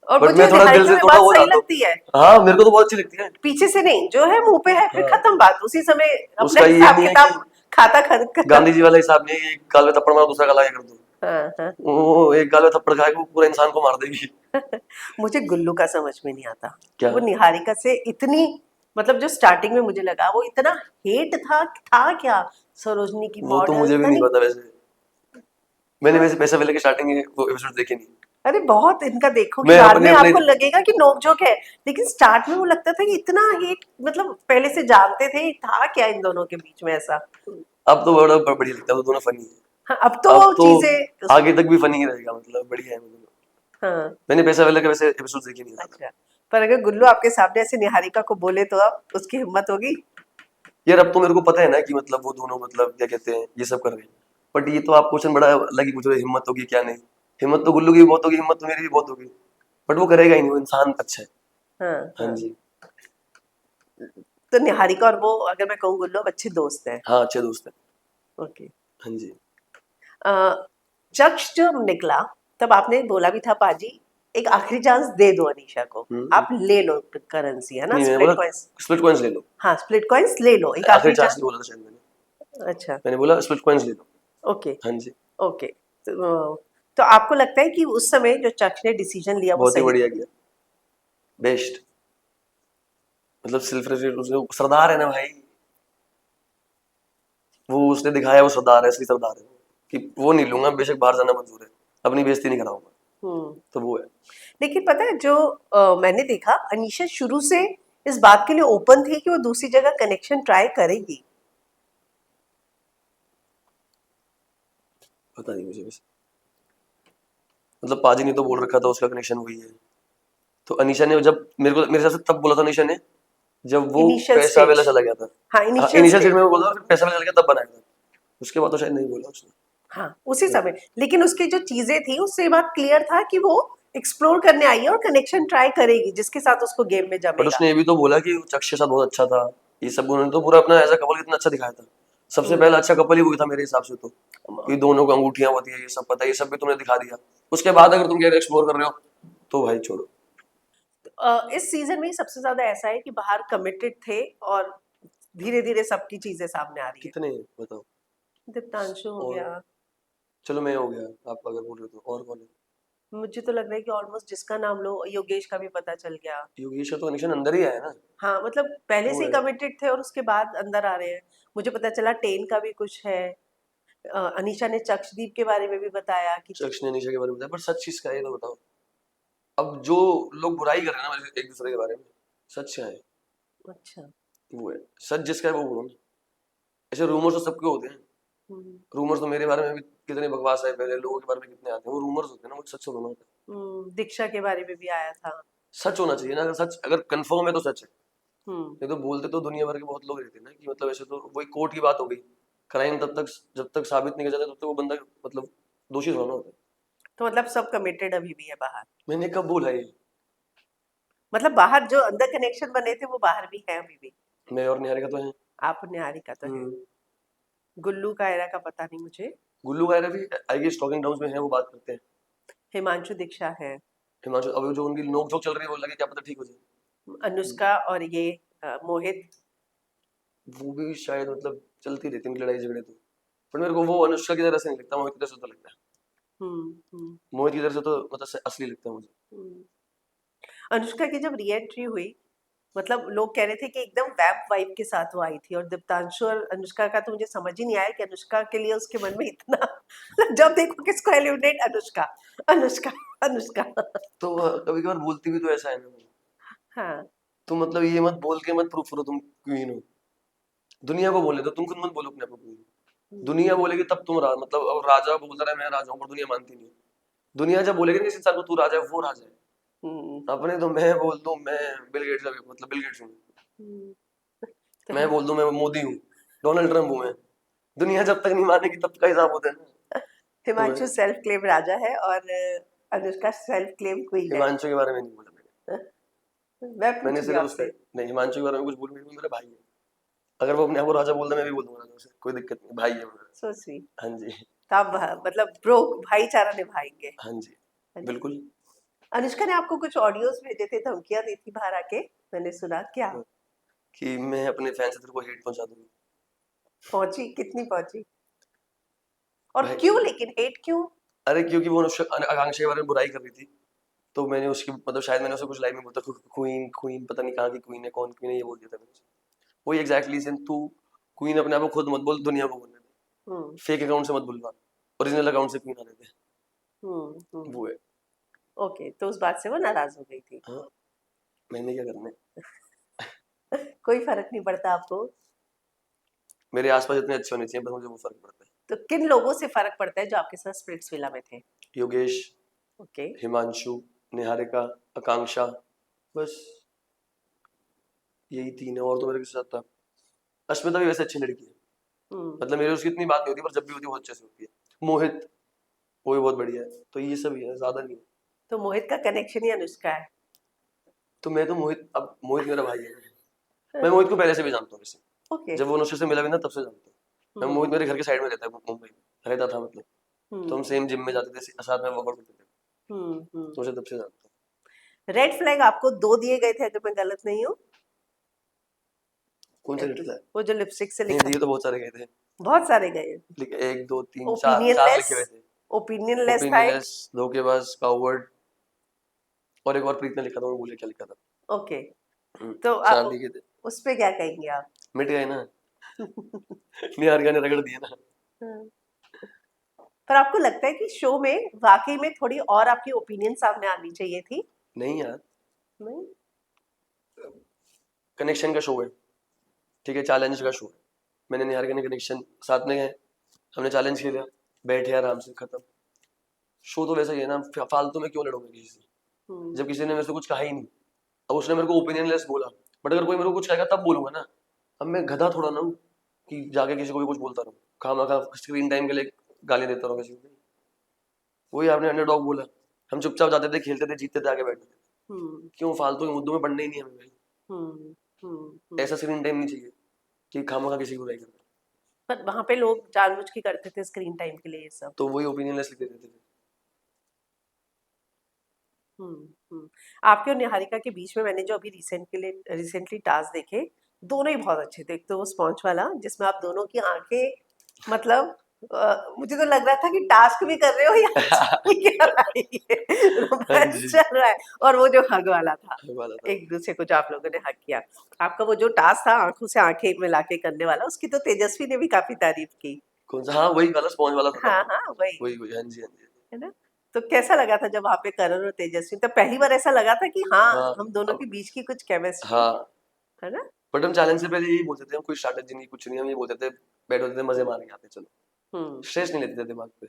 और बट मुझे मैं थोड़ा दिल निहारिका से में थोड़ा बात हो सही जाता लगती है, हूँ। हाँ, मेरे को तो बहुत अच्छी लगती है। पीछे से नहीं, जो है मुंह पे है, फिर हाँ, खत्म बात उसी समय, अपना उसका ये हिसाब नहीं है कि किताब खाता खत्म। गांधी जी वाला हिसाब नहीं है कि गाल में थप्पड़ मारो दूसरा गाल आगे कर दो। हाँ हाँ। वो एक गाल में थप्पड़ खाएगा वो पूरा इंसान को मार देगी। मुझे गुल्लू का समझ में नहीं आता, क्या? वो निहारिका से इतनी, मतलब जो स्टार्टिंग में मुझे लगा वो इतना हेट था क्या, सरोजनी की वो तो मॉडल, मुझे भी पता नहीं नहीं। पता वैसे, मैंने हाँ, वैसे पैसा पहले के स्टार्टिंग के वो एपिसोड देखे नहीं। अरे बहुत इनका देखोगे मैं बाद अपने में अपने आपको लगेगा कि नोकझोंक है, लेकिन स्टार्ट में वो लगता था कि इतना हेट, मतलब पहले से जानते थे, था क्या इन दोनों के बीच में ऐसा। अब तो बड़ा बढ़िया लगता है, वो दोनों फनी है। हाँ, अब तो अब वो तो चीजें आगे उसमें। तक भी फनी ही रहेगा, मतलब बढ़िया है वो दोनों। हाँ। मैंने पैसा पहले के वैसे एपिसोड देखे नहीं ज्यादा। अच्छा, पर अगर गुल्लू आपके सामने ऐसे निहारिका को बोले तो अब उसकी हिम्मत होगी? यार अब तो मेरे को पता है ना कि मतलब वो दोनों मतलब क्या कहते हैं, ये सब कर रहे हैं, बट ये तो आप क्वेश्चन बड़ा अलग ही पूछ रहे हो, हिम्मत होगी क्या नहीं। हिम्मत तो गुल्लू की भी बहुत होगी, हिम्मत तो मेरी भी बहुत होगी, बट वो करेगा ही नहीं, वो इंसान अच्छा है। हाँ हाँ हाँ। जी। तो निहारिका और वो, अगर मैं कहूँ, गुल्लू अब अच्छे दोस्त हैं? हाँ, अच्छे दोस्त है। ओके। हाँ जी। चक्ष जब निकला तब आपने बोला भी था पाजी, एक आखिरी चांस दे दो अनीशा को, हम्म। आप ले लो करेंसी, है ना, नहीं, मैंने स्प्लिट बोला कॉइन्स। स्प्लिट कॉइन्स ले लो। हाँ, स्प्लिट कॉइन्स ले लो, एक आखिरी आखिरी चांस चांस। नहीं बोला था शायद मैंने अच्छा। मैंने बोला स्प्लिट कॉइन्स ले लो। ओके। हाँ जी। ओके। तो तो आपको लगता है कि उस समय जो चक्ष ने डिसीजन लिया वो बहुत ही सही बढ़िया था? किया, बेस्ट। मतलब सिर्फ उसने सरदार है ना भाई, वो उसने दिखाया वो सरदार है, असली सरदार है, कि वो नहीं लूंगा, बेशक बाहर जाना मंजूर है, अपनी बेइज्जती नहीं कराऊंगा। हम्म। तो वो है। लेकिन पता है जो मैंने देखा, अनीशा शुरू से इस बात के लिए ओपन थी कि वो दूसरी जगह कनेक्शन ट्राई करेगी। पता नहीं मुझे वैसे, मतलब पाजी ने तो बोल रखा था उसका कनेक्शन वही है। तो अनीशा ने जब मेरे हिसाब से तब बोला था अनीशा ने, जब वो इनिशियल पैसा स्टेज। वाला चला गया था। हाँ, हाँ, इनिशियल इनिशियल स्टेज स्टेज। में वो बोला था, फिर पैसा वाला चला गया तब बनाया था। उसके बाद तो शायद नहीं बोला उसने। हाँ, उसी समय। लेकिन उसकी जो चीजें थी उससे बात क्लियर था कि वो एक्सप्लोर करने आई है और कनेक्शन ट्राई करेगी जिसके साथ उसको गेम में बट जमेगा। उसने ये भी तो बोला कि वो चक्ष के साथ बहुत अच्छा था, ये सब उन्होंने तो पूरा अपना एज अ कपल कितना अच्छा दिखाया था। सबसे हम्म। पहला अच्छा कपल ही वही था मेरे हिसाब से तो, कि दोनों को अंगूठियां होती है, ये सब पता है, ये सब भी तुमने दिखा दिया। उसके बाद अगर तुम कह रहे एक्सप्लोर कर रहे हो तो भाई छोड़ो। इस सीजन में ही सबसे ज्यादा ऐसा है कि बाहर कमिटेड थे और धीरे धीरे सबकी चीजें सामने आ रही है। कितने हैं बताओ? दीप्तांशु हो और गया। चलो मैं हो गया, आप अगर बोल रहे हो तो और कौन है? मुझे तो लग रहा है कि ऑलमोस्ट जिसका नाम लो, योगेश का भी पता चल गया। योगेश का तो कनेक्शन अंदर ही आया ना। हाँ, मतलब पहले वो से ही है। कमिटेड थे और उसके बाद अंदर आ रहे हैं। मुझे पता चला टेन का भी कुछ है। अनीशा ने चक्षदीप के बारे में भी बताया कि चक्ष ने निशा के बारे में बताया, पर सच किसका है ये तो बताओ। अब जो लोग बुराई कर रहे हैं ना मतलब एक दूसरे के बारे में, सच क्या है? अच्छा। वो है, सच जिसका है वो बोलो ना। ऐसे रूमर्स तो सबके होते हैं। हम्म। रूमर्स तो मेरे बारे में भी कितने बकवास है, पहले लोगों के बारे में कितने आते हैं, वो रूमर्स होते हैं ना, वो सच होना होता है। दीक्षा के बारे में भी आया था। सच होना चाहिए ना, अगर सच अगर कंफर्म है तो सच है। हम्म। नहीं तो बोलते तो दुनिया भर के बहुत लोग रहते हैं ना, कि मतलब ऐसे तो वही कोर्ट की बात हो गई। क्राइम तब तक जब तक साबित नहीं किया जाता तब तक वो बंदा मतलब दोषी होना होता है। तो मतलब सब कमिटेड अभी भी है बाहर? मैंने कब बोला ये? मतलब बाहर जो अंदर कनेक्शन बने थे वो बाहर भी है अभी भी? मैं और निहारिका तो है। आप और निहारिका तो है। हम्म। गुल्लू कायरा का पता नहीं मुझे। गुल्लू वगैरह भी आई गेस टॉकिंग टाउन्स में है, वो बात करते हैं। हिमांशु दीक्षा है। हिमांशु अभी जो उनकी नोक झोंक चल रही है, वो लगे क्या पता ठीक हो जाए। अनुष्का और ये मोहित। वो भी शायद मतलब चलती रहती है उनकी लड़ाई झगड़े तो। पर मेरे को वो अनुष्का की तरह से नहीं लगता, मोहित की तरह से तो लगता है। हम्म। मोहित की तरह से तो मतलब असली लगता है मुझे। हम्म। अनुष्का की जब री एंट्री हुई, मतलब लोग कह रहे थे कि एकदम वैम्प वाइब के साथ वो आई थी, और दीप्तांशु और अनुष्का का तो मुझे समझ ही नहीं आया कि अनुष्का के लिए उसके मन में इतना जब देखो किसको एलिमिनेट, अनुष्का, अनुष्का, अनुष्का। तो कभी कभार बोलती भी तो ऐसा है ना वो। हाँ। तो मतलब ये मत बोल के मत प्रूफ करो तुम क्वीन हो। दुनिया को बोले तो तुम खुद मत बोलो अपने आप को क्वीन। हम्म। दुनिया बोलेगी तब तुम मतलब और राजा बोलता रहा मैं राजा हूँ, पर दुनिया मानती नहीं है। दुनिया जब बोलेगी ना किसी इंसान को तू राजा है, वो राजा है। हम्म। अपने तो मैं बोल दूं मैं बिल गेट्स का मतलब बिल गेट्स हूँ। हम्म। तो मैं बोल दूं मैं मोदी हूँ, डोनाल्ड ट्रम्प हूँ मैं। दुनिया जब तक नहीं मानेगी तब तक का हिसाब होता है ना। वो है। हिमांशु सेल्फ क्लेम राजा है और अनुष्का सेल्फ क्लेम क्वीन है। हिमांशु के बारे में नहीं बोला मैं मैंने पूछ रही हूँ सिर्फ उसका आपसे। नहीं, हिमांशु के बारे में कुछ बोल, नहीं मेरा भाई है। अगर वो अपने आप को राजा बोलता मैं भी बोल दूंगा राजा उसे, कोई दिक्कत नहीं, भाई है वो मेरा। So sweet. हाँ जी। तो आप मतलब ब्रो भाईचारा निभाएंगे, हाँ जी। है ना? बिल्कुल। अनुष्का ने आपको कुछ ऑडियोज भेजे थे, धमकियां दी थी बाहर आके, मैंने सुना क्या? कि मैं अपने फैन से तेरे को हेट पहुंचा दूंगी। पहुंची? कितनी पहुंची? और भाई क्यों, लेकिन हेट क्यों? अरे क्योंकि वो आकांक्षा के बारे में बुराई कर रही थी। तो मैंने उसकी मतलब शायद मैंने उसे कुछ लाइन में बोलता, क्वीन क्वीन पता नहीं कहाँ की क्वीन है, कौन क्वीन है, ये बोल दिया था मैंने उसे। वही एग्जैक्टली सेम, तू क्वीन अपने आप को खुद मत बोल, दुनिया को बोलने दे। हम्म। फेक अकाउंट से मत बुलवा, ओरिजिनल अकाउंट से क्वीन आने दे। हम्म। वो है। ओके, तो उस बात से वो नाराज हो गई थी। हाँ, मैंने क्या करना है। कोई फर्क नहीं पड़ता आपको? मेरे आसपास इतने अच्छे होने चाहिए, बस मुझे वो फर्क पड़ता है। तो किन लोगों से फर्क पड़ता है जो आपके साथ स्प्लिट्स विला में थे? योगेश, ओके। हिमांशु, निहारिका, आकांक्षा, बस यही तीन है। और तो मेरे के साथ था अश्मिता भी वैसे अच्छी लड़की है। हम्म। मतलब मेरे उसकी इतनी बात नहीं होती, पर जब भी होती है बहुत अच्छे से होती है। मोहित, वो भी बहुत बढ़िया है। तो ये सब ही है, ज्यादा नहीं है। तो मोहित का कनेक्शन ही अनुष्का है? तो मैं तो मोहित, अब मोहित मेरा भाई है। मैं मोहित को पहले से भी जानता हूँ वैसे। ओके। जब वो अनुष्का से मिला भी ना तब से जानता हूँ मैं। मोहित हम्म। मेरे घर के साइड में रहता है, मुंबई में रहता था मतलब। तो हम हम्म। सेम जिम में जाते थे, साथ में वर्कआउट करते थे। हम्म। तो उसे तब से जानता रेड फ्लैग आपको 2 दिए गए थे अगर मैं गलत नहीं हूँ? हूँ। कौन सा लिटिल है? वो जो लिपस्टिक से नहीं लिखा दिए था। तो बहुत सारे गए थे। बहुत सारे गए। एक दो तीन चार चार लिखे हुए ओपिनियनलेस, थे। ओपिनियनलेस था एक। ओपिनियनलेस, धोखेबाज, कावर्ड, और एक और प्रीत ने लिखा था, मैं भूल गया क्या लिखा था। ओके, तो चार लिखे थे, उस पे क्या कहेंगे आप? मिट गए ना। निहारिका ने रगड़ दिया ना। हाँ। पर आपको लगता है कि शो में वाकई में थोड़ी और आपकी ओपिनियन सामने आनी चाहिए थी? नहीं यार, नहीं? कनेक्शन का शो है, ठीक है, चैलेंज का शो है। मैंने निहारिका ने कनेक्शन साथ में गए, हमने चैलेंज खेला, बैठे आराम से, खत्म। शो तो वैसा ही है ना, फालतू में क्यों लड़ूंगा किसी से, हम्म। जब किसी ने मेरे से कुछ कहा ही नहीं। अब उसने मेरे को ओपिनियनलेस बोला, बट अगर कोई मेरे को कुछ कहेगा तब बोलूंगा ना। अब मैं गधा थोड़ा ना हूँ कि जाके किसी को भी कुछ बोलता रहूँ, खामा स्क्रीन टाइम के लिए गाली देता रहूँ किसी को। वही आपने अंडरडॉग बोला, हम चुपचाप जाते थे, खेलते थे, जीतते थे, आगे बैठते थे। हम्म। क्यों फालतू के मुद्दों में पढ़ना ही नहीं है हमें भाई। हम्म। ऐसा स्क्रीन टाइम नहीं चाहिए कि खामा किसी को बुराई करना। पर वहां पे लोग जानबूझ के करते थे स्क्रीन टाइम के लिए ये सब। तो वही ओपिनियनलेस लिख देते थे। हम्म। आपके और निहारिका के बीच में मैंने जो अभी रिसेंटली टास्क देखे, दोनों ही बहुत अच्छे थे। एक तो वो स्पॉन्ज वाला जिसमें आप दोनों की आंखें, मतलब मुझे तो लग रहा था कि टास्क भी कर रहे हो या चल क्या रहा है ये, हाँ रोमांस जी, चल रहा है। और वो जो हग वाला था, वाला था। एक दूसरे को जो आप लोगों ने हग किया। आपका वो जो टास्क था आंखों से आंखें मिला के करने वाला, उसकी तो तेजस्वी ने भी काफी तारीफ की। कौन सा? हाँ वही वाला, स्पॉन्ज वाला था ना हाँ वो। हाँ, वही। वही, हाँ जी, हाँ जी। है ना? तो कैसा लगा था जब वहाँ पे करण और तेजस्वी, तो पहली बार ऐसा लगा था कि हाँ, हाँ, हम दोनों अब के बीच की कुछ केमिस्ट्री हाँ, है ना? बट हम चैलेंज से पहले यही बोलते थे, हम कोई स्ट्रैटेजी नहीं, कुछ नहीं, हम ये बोलते थे, बैठ होते थे, मजे मार के आते, चलो। हुँ, स्ट्रेस नहीं लेते थे दिमाग पे।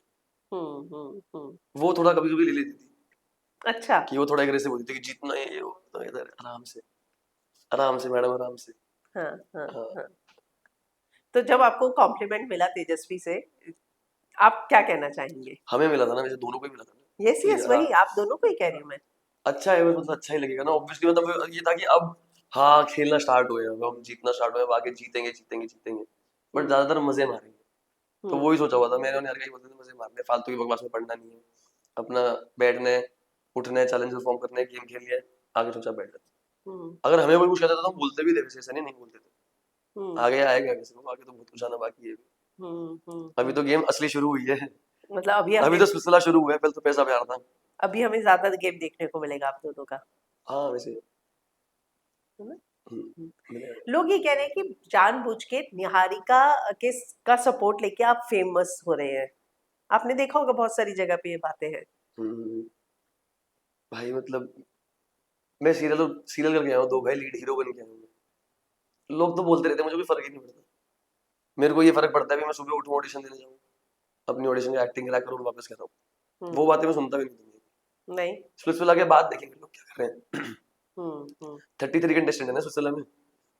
हुँ। वो थोड़ा कभी कभी ले लेती थी, अच्छा। कि वो थोड़ा एग्रेसिव होती थी कि जीतना है ये वो, तो इधर आराम से मैडम, आराम से। हाँ, हाँ, हाँ। तो जब आपको कॉम्प्लीमेंट मिला तेजस्वी से, आप क्या कहना चाहेंगे? हमें मिला था ना, वैसे दोनों को ही मिला था ना, यस, कि यस, हाँ, वही आप दोनों को ही कह रही हूँ मैं। अच्छा है, मतलब अच्छा ही लगेगा ना ऑब्वियसली। मतलब ये था कि अब हाँ, खेलना स्टार्ट हुए, अब हम जीतना स्टार्ट हुए, अब आगे जीतेंगे जीतेंगे जीतेंगे, बट हुँ, ज्यादातर मजे मारेंगे। तो हुँ, वही सोचा हुआ था मैंने, और यार यही बोलते थे मजे मारने, फालतू की बकवास में पढ़ना नहीं है, अपना बैठना है, उठना है, चैलेंज परफॉर्म करना है, गेम खेल लिया है, आगे चुपचाप बैठ जाते। हुँ, अगर हमें कोई कुछ कहता था तो हम बोलते भी थे, वैसे ऐसा नहीं नहीं बोलते थे। हुँ, आगे आएगा किसी को, आगे तो बहुत कुछ आना बाकी है। अभी हुँ। तो गेम असली शुरू हुई है, मतलब अभी तो सिलसिला शुरू हुआ है, पहले तो पैसा प्यार था। अभी हमें ज़्यादा गेम देखने को मिलेगा आप दोनों का, हाँ वैसे, है ना? हम्म, हुँ। मिलेगा। लोग ये कह रहे हैं कि जानबूझ के निहारिका के का सपोर्ट लेके आप फेमस हो रहे हैं। आपने देखा होगा बहुत सारी जगह पे ये बातें हैं। हम्म, भाई मतलब मैं सीरियल करके आया हूँ, 2 भाई लीड हीरो बन के आया हूँ। लोग तो बोलते रहते हैं, मुझे कोई फर्क ही नहीं पड़ता। मेरे को ये फर्क पड़ता है कि मैं सुबह उठूँ, ऑडिशन देने जाऊँ, अपनी ऑडिशन की एक्टिंग क्रैक करूँ, वापस कर आऊँ। वो हुँ, बातें मैं सुनता भी नहीं दुनिया की। नहीं। स्प्लिट्सविला के बाद देखेंगे लोग क्या कर रहे हैं। हुँ। 33 कंटेस्टेंट है ना स्प्लिट्सविला में,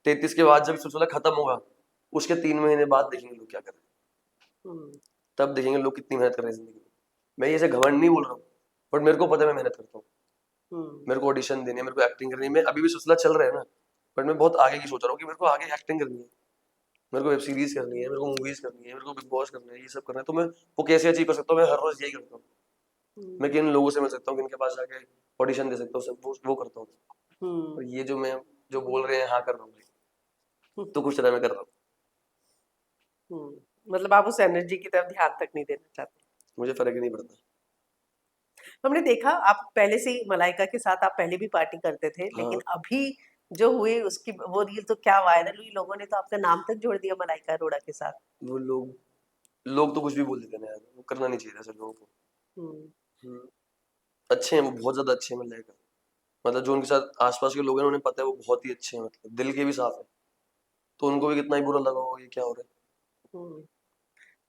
33 के बाद जब स्प्लिट्सविला खत्म होगा, उसके 3 महीने बाद देखेंगे लोग क्या कर रहे हैं। हुँ, तब देखेंगे लोग कितनी मेहनत कर रहे हैं जिंदगी में। मैं ये ऐसे घमंड नहीं बोल रहा हूँ, बट मेरे को पता है मैं मेहनत करता हूँ। हुँ, मेरे को ऑडिशन देने, मेरे को एक्टिंग करनी है, मैं अभी भी सिलसिला चल रहा है ना, बट मैं बहुत आगे की सोच रहा हूँ कि मेरे को आगे एक्टिंग करनी है, मेरे को वेब सीरीज करनी है, मेरे को मूवीज करनी है, मेरे को बिग बॉस करना है, ये सब करना है। तो मैं वो कैसे अचीव कर सकता हूँ? मैं हर रोज यही करता हूँ। हुँ, मैं किन लोगों से मिल सकता हूँ, किनके पास जाके ऑडिशन दे सकता हूँ, सब वो करता हूँ। हुँ, और ये जो मैं जो बोल रहे हैं हाँ कर रहा हूँ, हुँ, तो कुछ तरह मैं कर रहा हूँ। हुँ। मतलब आप उस एनर्जी की तरफ ध्यान तक नहीं देना चाहते। मुझे फर्क ही नहीं पड़ता। हमने देखा आप पहले से ही मलाइका के साथ आप पहले भी पार्टी करते थे, लेकिन हाँ, अभी जो हुए उसकी वो रील तो क्या वायरल हुई, लोगों ने तो आपका नाम तक जोड़ दिया मलाइका अरोड़ा के साथ। वो लोग तो कुछ भी बोल देते हैं ना यार, वो करना नहीं चाहिए था ऐसे लोगों को। हुँ, हम्म, अच्छे हैं वो, बहुत ज्यादा अच्छे हैं, मिल जाएगा। मतलब जो उनके साथ आसपास के लोग हैं, उन्हें पता है वो बहुत ही अच्छे हैं, मतलब दिल के भी साफ है। तो उनको भी कितना ही बुरा लगा होगा ये क्या हो रहा है। हुँ।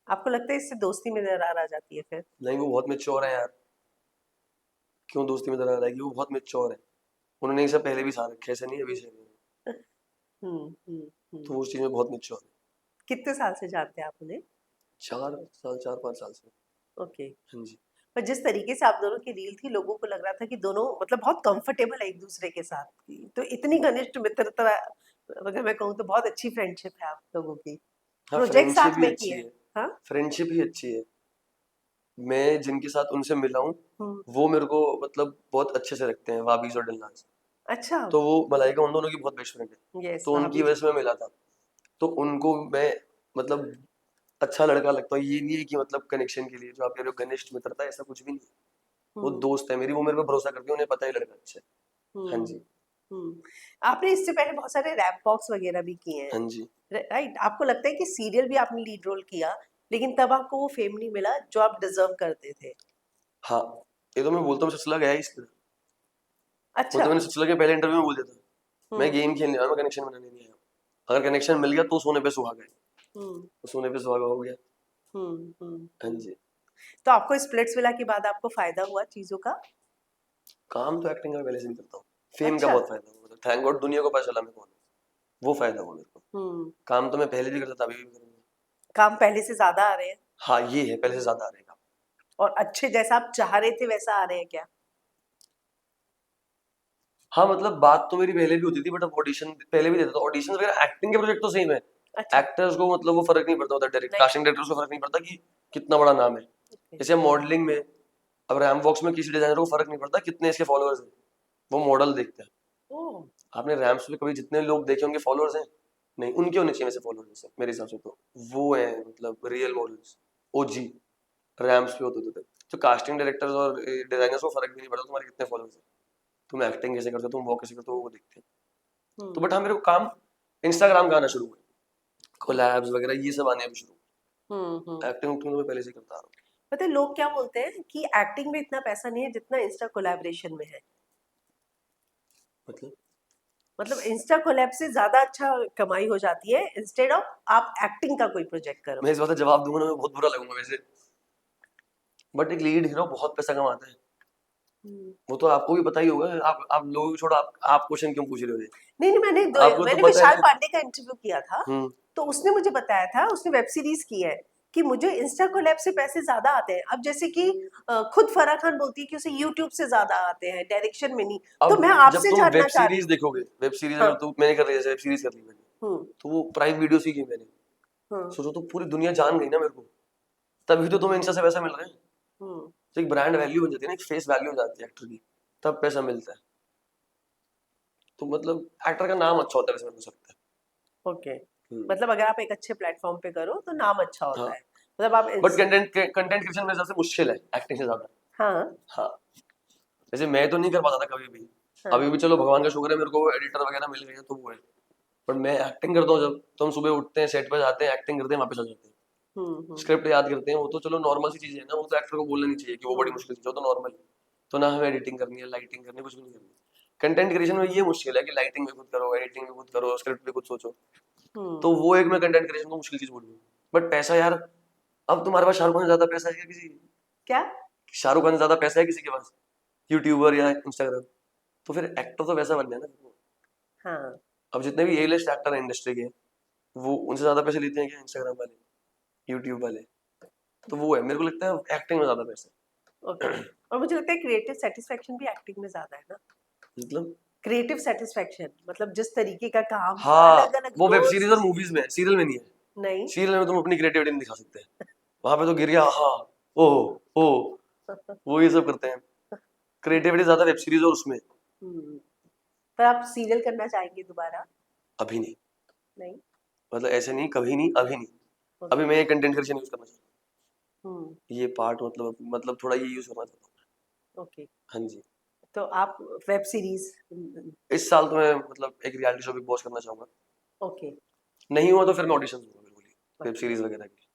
आपको लगता है इससे दोस्ती में दरार आ जाती है फिर? नहीं, वो बहुत मेच्योर है यार, क्यों दोस्ती में दरार आएगी, वो बहुत मेच्योर है। उन्होंने ये सब पहले भी सहा रखे, ऐसे नहीं अभी से नहीं। हुँ, हुँ, तो हुँ। वो उस चीज में बहुत मेच्योर है। कितने साल से जानते हैं आप उन्हें? 4 साल, 4-5 साल से। ओके। हाँ जी। पर जिस तरीके से आप दोनों की रील थी, लोगों को लग रहा था कि दोनों मतलब बहुत कंफर्टेबल है एक दूसरे के साथ। तो इतनी घनिष्ठ मित्रता, अगर मैं कहूँ तो बहुत अच्छी फ्रेंडशिप है आप लोगों की। हाँ, प्रोजेक्ट फ्रेंडशिप साथ ही में अच्छी किए। है, हाँ। फ्रेंडशिप ही अच्छी है। मैं जिनके साथ उनसे मिला हूँ, हम्म। वो मेरे को मतलब बहुत अच्छे से रखते हैं, वाबीज और डलनाज। अच्छा। तो वो मलाइका उन दोनों की बहुत बेस्ट फ्रेंड है। यस, तो वहां उनकी भी। वजह से मैं मिला था। तो उनको मैं मतलब अच्छा लड़का लगता हूँ, ये नहीं है कि मतलब कनेक्शन के लिए जो आप कह रहे हो घनिष्ठ मित्रता, ऐसा कुछ भी नहीं है। वो दोस्त है मेरी, वो मेरे पे भरोसा करती है, उन्हें पता है लड़का अच्छा है। हाँ जी। हम्म। आपने इससे पहले बहुत सारे रैप वॉक्स वगैरह भी किए हैं, हाँ जी। राइट? आपको लगता है कि सीरियल भी आपने लीड रोल किया, लेकिन तब आपको वो फेम नहीं मिला जो आप डिजर्व करते थे? हाँ, ये तो मैं बोलता हूँ सिलसिला गया ही इसलिए। वो अच्छा। तो मैंने सिलसिला के पहले इंटरव्यू में बोल दिया था, मैं हम्म। गेम खेलने आया, मैं कनेक्शन बनाने नहीं आया। अगर कनेक्शन मिल गया तो सोने पे सुहागा है, हम्म। तो सोने पे सुहागा हो गया। हाँ हम्म। जी। तो आपको स्प्लिट्स विला के बाद आपको फायदा हुआ चीजों का? काम तो एक्टिंग का पहले से भी करता हूँ, फेम का अच्छा। बहुत फायदा हुआ, मतलब थैंक गॉड दुनिया को पता चला मैं कौन हूँ, वो फायदा हुआ मेरे को। हम्म। काम तो मैं पहले भी करता था, अभी भी करूंगा। काम पहले से ज्यादा आ रहे हैं? हाँ ये है, पहले से ज्यादा आ रहेगा। और अच्छे जैसा आप चाह रहे थे वैसा आ रहे हैं क्या? हाँ मतलब बात तो मेरी पहले भी होती थी, बट अब ऑडिशन पहले भी देता था, ऑडिशन वगैरह एक्टिंग के प्रोजेक्ट तो सेम है। अच्छा। एक्टर्स को मतलब वो फर्क नहीं पड़ता होता, डायरेक्ट नहीं। कास्टिंग डायरेक्टर्स को फर्क नहीं पड़ता कि कितना बड़ा नाम है। Okay. जैसे मॉडलिंग में, अब रैम वॉक्स में किसी डिजाइनर को फर्क नहीं पड़ता कितने इसके फॉलोअर्स हैं, वो मॉडल देखते हैं। ओह। आपने रैम्स पे कभी जितने लोग देखे होंगे फॉलोअर्स हैं, नहीं उनके होने चाहिए वैसे फॉलोअर्स मेरे हिसाब से, तो वो है मतलब रियल मॉडल्स, ओजी रैम्स पे होते थे। तो कास्टिंग डायरेक्टर्स और डिजाइनर्स को फर्क भी नहीं पड़ता तुम्हारे कितने फॉलोअर्स हैं, तुम एक्टिंग कैसे करते हो, तुम वो कैसे करते हो, वो देखते हैं। तो हम्म। बट हाँ मेरे को काम इंस्टाग्राम का आना शुरू हुआ, कोलैब्स वगैरह ये सब आने अभी शुरू। हम्म। एक्टिंग उक्टिंग तो मैं पहले से करता आ रहा हूँ। पता है लोग क्या बोलते हैं कि एक्टिंग में इतना पैसा नहीं है जितना इंस्टा कोलैबोरेशन में है। मतलब मतलब इंस्टा कोलैब से ज्यादा अच्छा कमाई हो जाती है इंस्टेड ऑफ आप एक्टिंग का कोई प्रोजेक्ट करो। मैं इस बात का जवाब दूंगा ना, मैं बहुत बुरा लगूंगा वैसे, बट एक लीड हीरो बहुत पैसा कमाता है, हम्म। वो तो आपको भी पता ही होगा। आप लोगों को छोड़ो, आप क्वेश्चन क्यों पूछ रहे हो ये? नहीं नहीं, आपको तो मैंने पता विशाल है। पांडे का इंटरव्यू किया था, हम्म। तो उसने मुझे बताया था, उसने वेब सीरीज की है, कि मुझे इंस्टा कोलैब से पैसे ज्यादा आते हैं। अब जैसे कि खुद फराह खान बोलती है कि उसे यूट्यूब से ज्यादा आते हैं, डायरेक्शन में नहीं। तो अब मैं जब आपसे तुम वेब जानना चाह रही सीरीज हूँ। देखोगे, वेब सीरीज हाँ। अगर तो मैंने कर लिया, वेब सीरीज कर ली मैंने, हम्म। तो वो प्राइम वीडियो सी की मैंने, हम्म। सोचो तो पूरी दुनिया जान गई ना मेरे को, तभी तो तुम्हें इंस्टा से पैसा मिल रहा है। हम्म। तो एक ब्रांड वैल्यू बन जाती है ना, एक फेस वैल्यू हो जाती है एक्टर की, तब पैसा मिलता है। तो मतलब एक्टर का नाम अच्छा होता है वैसे मेरे को लगता ओके। है। मतलब अगर आप एक अच्छे प्लेटफॉर्म पे करो तो नाम अच्छा हाँ, होता है। मतलब आप बट कंटेंट क्रिएशन मेरे हिसाब से मुश्किल है एक्टिंग से ज्यादा। हाँ। हाँ, जैसे मैं तो नहीं कर पाता था कभी भी, हाँ। अभी भी चलो भगवान का शुक्र है मेरे को एडिटर वगैरह मिल गए हैं तो वो है। पर मैं एक्टिंग करता हूँ, जब तो हम सुबह उठते हैं, सेट पे जाते हैं, एक्टिंग करते हैं, वापस आ जाते हैं, हम्म। स्क्रिप्ट याद करते हैं, वो तो चलो नॉर्मल सी चीज है ना, वो तो एक्टर को बोलना नहीं चाहिए कि वो बड़ी हम्म। मुश्किल चीज है, वो तो नॉर्मल है। तो ना हमें एडिटिंग करनी है, लाइटिंग करनी है, कुछ भी नहीं करनी। कंटेंट क्रिएशन में ये मुश्किल है कि लाइटिंग भी खुद करो, एडिटिंग भी खुद करो, स्क्रिप्ट भी खुद सोचो। हम्म। तो वो एक मैं कंटेंट क्रिएशन को मुश्किल चीज बोलूँ। बट पैसा यार, अब तुम्हारे पास शाहरुख खान से ज्यादा पैसा है क्या किसी, क्या? शाहरुख खान से ज्यादा पैसा है किसी के पास, यूट्यूबर या इंस्टाग्राम? तो फिर एक्टर तो वैसा बन गया ना। हाँ। अब जितने भी ए लिस्ट एक्टर है इंडस्ट्री के, वो उनसे ज्यादा पैसे लेते हैं क्या इंस्टाग्राम वाले, यूट्यूब वाले? तो वो है, मेरे को लगता है एक्टिंग में ज्यादा पैसा ओके। और मुझे लगता है क्रिएटिव सेटिस्फेक्शन भी एक्टिंग में ज्यादा है ना। है। मतलब क्रिएटिव सेटिस्फेक्शन मतलब जिस तरीके का काम अलग हाँ, अलग वो वेब रोल्स। सीरीज और मूवीज में, सीरियल में नहीं है। नहीं। सीरियल में तुम अपनी क्रिएटिविटी नहीं दिखा सकते, वहां पे तो गिर गया, हाँ, ओ ओ, वो ये सब करते हैं। क्रिएटिविटी ज्यादा वेब सीरीज और उसमें। हम्म। पर आप सीरियल करना चाहेंगे दोबारा? अभी नहीं, नहीं। मतलब ऐसे नहीं, कभी नहीं, अभी नहीं। अभी ओके। मैं ये कंटेंट क्रिएशन यूज करना चाहता हम्म। हूँ, ये पार्ट मतलब थोड़ा ये यूज करना चाहता हूँ। ओके। हाँ जी। तो आप वेब सीरीज। इस साल तो मैं मतलब एक रियलिटी शो बिग बॉस करना चाहूंगा। ओके। नहीं हुआ तो फिर मैं ऑडिशन दूंगा बिल्कुल ही, वेब अच्छा। सीरीज वगैरह की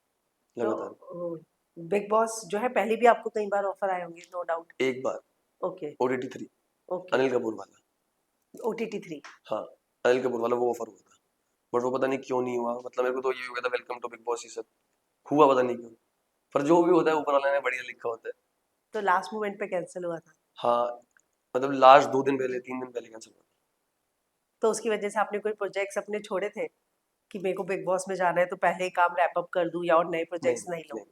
लगातार। तो बिग बॉस जो है पहले भी आपको कई बार ऑफर आए होंगे, नो डाउट। एक बार okay. OTT 3, okay. Anil Kapoor वाला। ओटीटी 3। हाँ, अनिल कपूर वाला वो ऑफर हुआ था, बट वो पता नहीं क्यों नहीं हुआ। मतलब मेरे को तो ये हो गया था वेलकम टू बिग बॉस, ये सब हुआ पता नहीं क्यों। पर जो भी होता है ऊपर वाले ने बढ़िया लिखा होता है। तो लास्ट मोमेंट पे कैंसिल हुआ था? हाँ, मतलब लास्ट 2 दिन पहले, 3 दिन पहले कैंसिल हुआ तो उसकी वजह से आपने कोई प्रोजेक्ट्स अपने छोड़े थे कि मेरे को बिग बॉस में जाना है तो पहले ही काम रैप अप कर दूं या और नए था। नहीं प्रोजेक्ट्स नहीं लो? नहीं,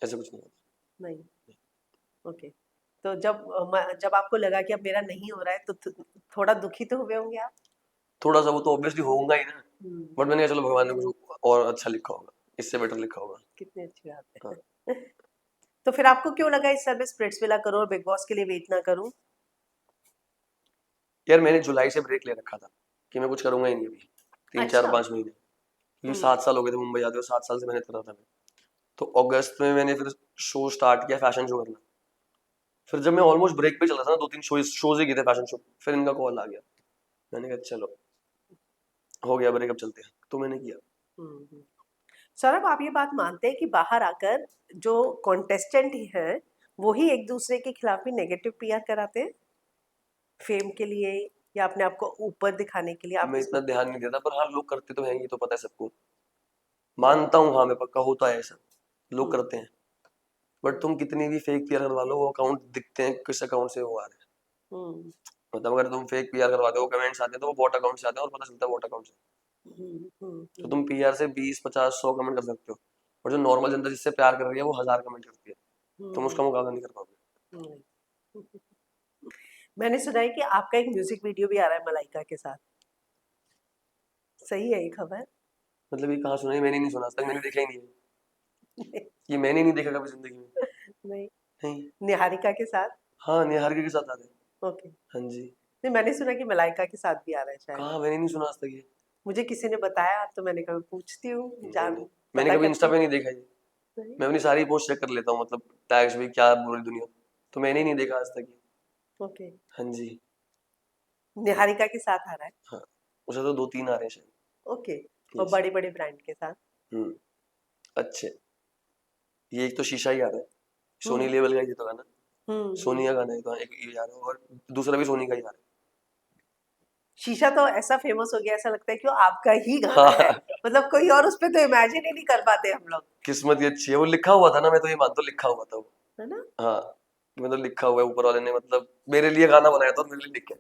ऐसा कुछ नहीं होता। नहीं। ओके। तो जब आपको लगा कि अब मेरा नहीं हो रहा है तो थोड़ा दुखी तो हुए होंगे आप? थोड़ा सा वो तो ऑब्वियसली होगा ही ना, हम्म। बट मैंने कहा चलो भगवान ने कुछ और अच्छा लिखा होगा, इससे बेटर लिखा होगा। कितनी अच्छी हाँ। बात है। तो फिर आपको क्यों लगा इस समय स्प्लिट्सविला करूं और बिग बॉस के लिए वेट ना करूं? यार मैंने जुलाई से ब्रेक ले रखा था कि मैं कुछ करूंगा ही नहीं अभी, 3 4 अच्छा। 5 महीने। क्योंकि 7 साल हो गए थे मुंबई आते, और 7 साल से मेहनत कर रहा था मैं। तो अगस्त में मैंने फिर शो स्टार्ट किया, फैशन शो करना। फिर जब मैं ऑलमोस्ट ब्रेक पे चला था ना, 2-3 शोज ही किए थे फैशन शो, फिर इनका कॉल आ गया। मैंने कहा चलो हो गया ब्रेक, अब चलते हैं, तो मैंने किया। हम्म। सौरभ, आप ये बात मानते हैं कि बाहर आकर जो कॉन्टेस्टेंट हैं वो ही एक दूसरे के खिलाफ भी नेगेटिव पीआर कराते हैं, फेम के लिए या अपने आप को ऊपर दिखाने के लिए? आप मैं इस इतना ध्यान नहीं देता, पर हाँ लोग करते तो हैं, ये तो पता है सबको। मानता हूँ, हाँ मैं पक्का होता है ऐसा, लोग हम्म, करते हैं। बट तुम कितनी भी फेक पीआर करवा लो, वो अकाउंट दिखते हैं किस अकाउंट से वो आ रहे हैं। हम्म, मतलब अगर तुम फेक पीआर करवाते हो, कमेंट्स आते हैं तो वो बॉट अकाउंट से आते हैं, और पता चलता है बॉट अकाउंट से। तो तुम पीआर से 20, 50, 100 कमेंट कर सकते हो, और जो नॉर्मल जनता जिससे प्यार कर रही है वो 1000 कमेंट करती है, तुम हम्म, उसका मुकाबला नहीं कर पाओगे। हम्म। मैंने सुना है कि आपका एक म्यूजिक वीडियो भी आ रहा है मलाइका के साथ, सही है ये खबर? मतलब ये कहाँ सुना है? मैंने नहीं सुना आज तक, मैंने देखा ही नहीं है ये, मैंने नहीं देखा कभी जिंदगी में। नहीं, नहीं। निहारिका के साथ? हाँ, निहारिका के साथ आ रहे हैं। ओके। हाँ जी। नहीं, मैंने सुना कि मलाइका के साथ भी आ रहा है शायद। कहाँ, मैंने नहीं सुना आज तक ये। मुझे किसी ने बताया तो मैंने कहा पूछती हूँ, नहीं जान नहीं, मैंने पता कभी करती इंस्टा हूँ। पे नहीं देखा ये। नहीं? मैं अपनी सारी पोस्ट चेक कर लेता हूँ, मतलब टैग्स भी क्या बोल रही दुनिया, तो मैंने ही नहीं देखा आज तक ये। ओके। हाँ जी। निहारिका के साथ आ रहा है? हाँ, उसे तो 2-3 आ रहे हैं शायद। ओके। और यस। बड़े बड़े ब्रांड के साथ? हम्म। अच्छे। ये एक तो शीशा ही आ रहा है, सोनी हम्म, लेवल का, ये तो गाना हम्म। सोनी का गाना है, तो हाँ, एक ये आ रहा है, और दूसरा भी सोनी का ही आ रहा शीशा तो ऐसा फेमस हो गया, ऐसा लगता है कि वो आपका ही है। गाना है। हाँ, मतलब कोई और उस पे तो इमेजिन ही नहीं कर पाते हम लोग, किस्मत ही अच्छी है, वो लिखा हुआ था ना, मैं तो ये मानता हूँ लिखा हुआ था वो। है ना? हाँ, मतलब लिखा हुआ है ऊपर वाले ने, मतलब मेरे लिए गाना बनाया था और मेरे लिए लिख के।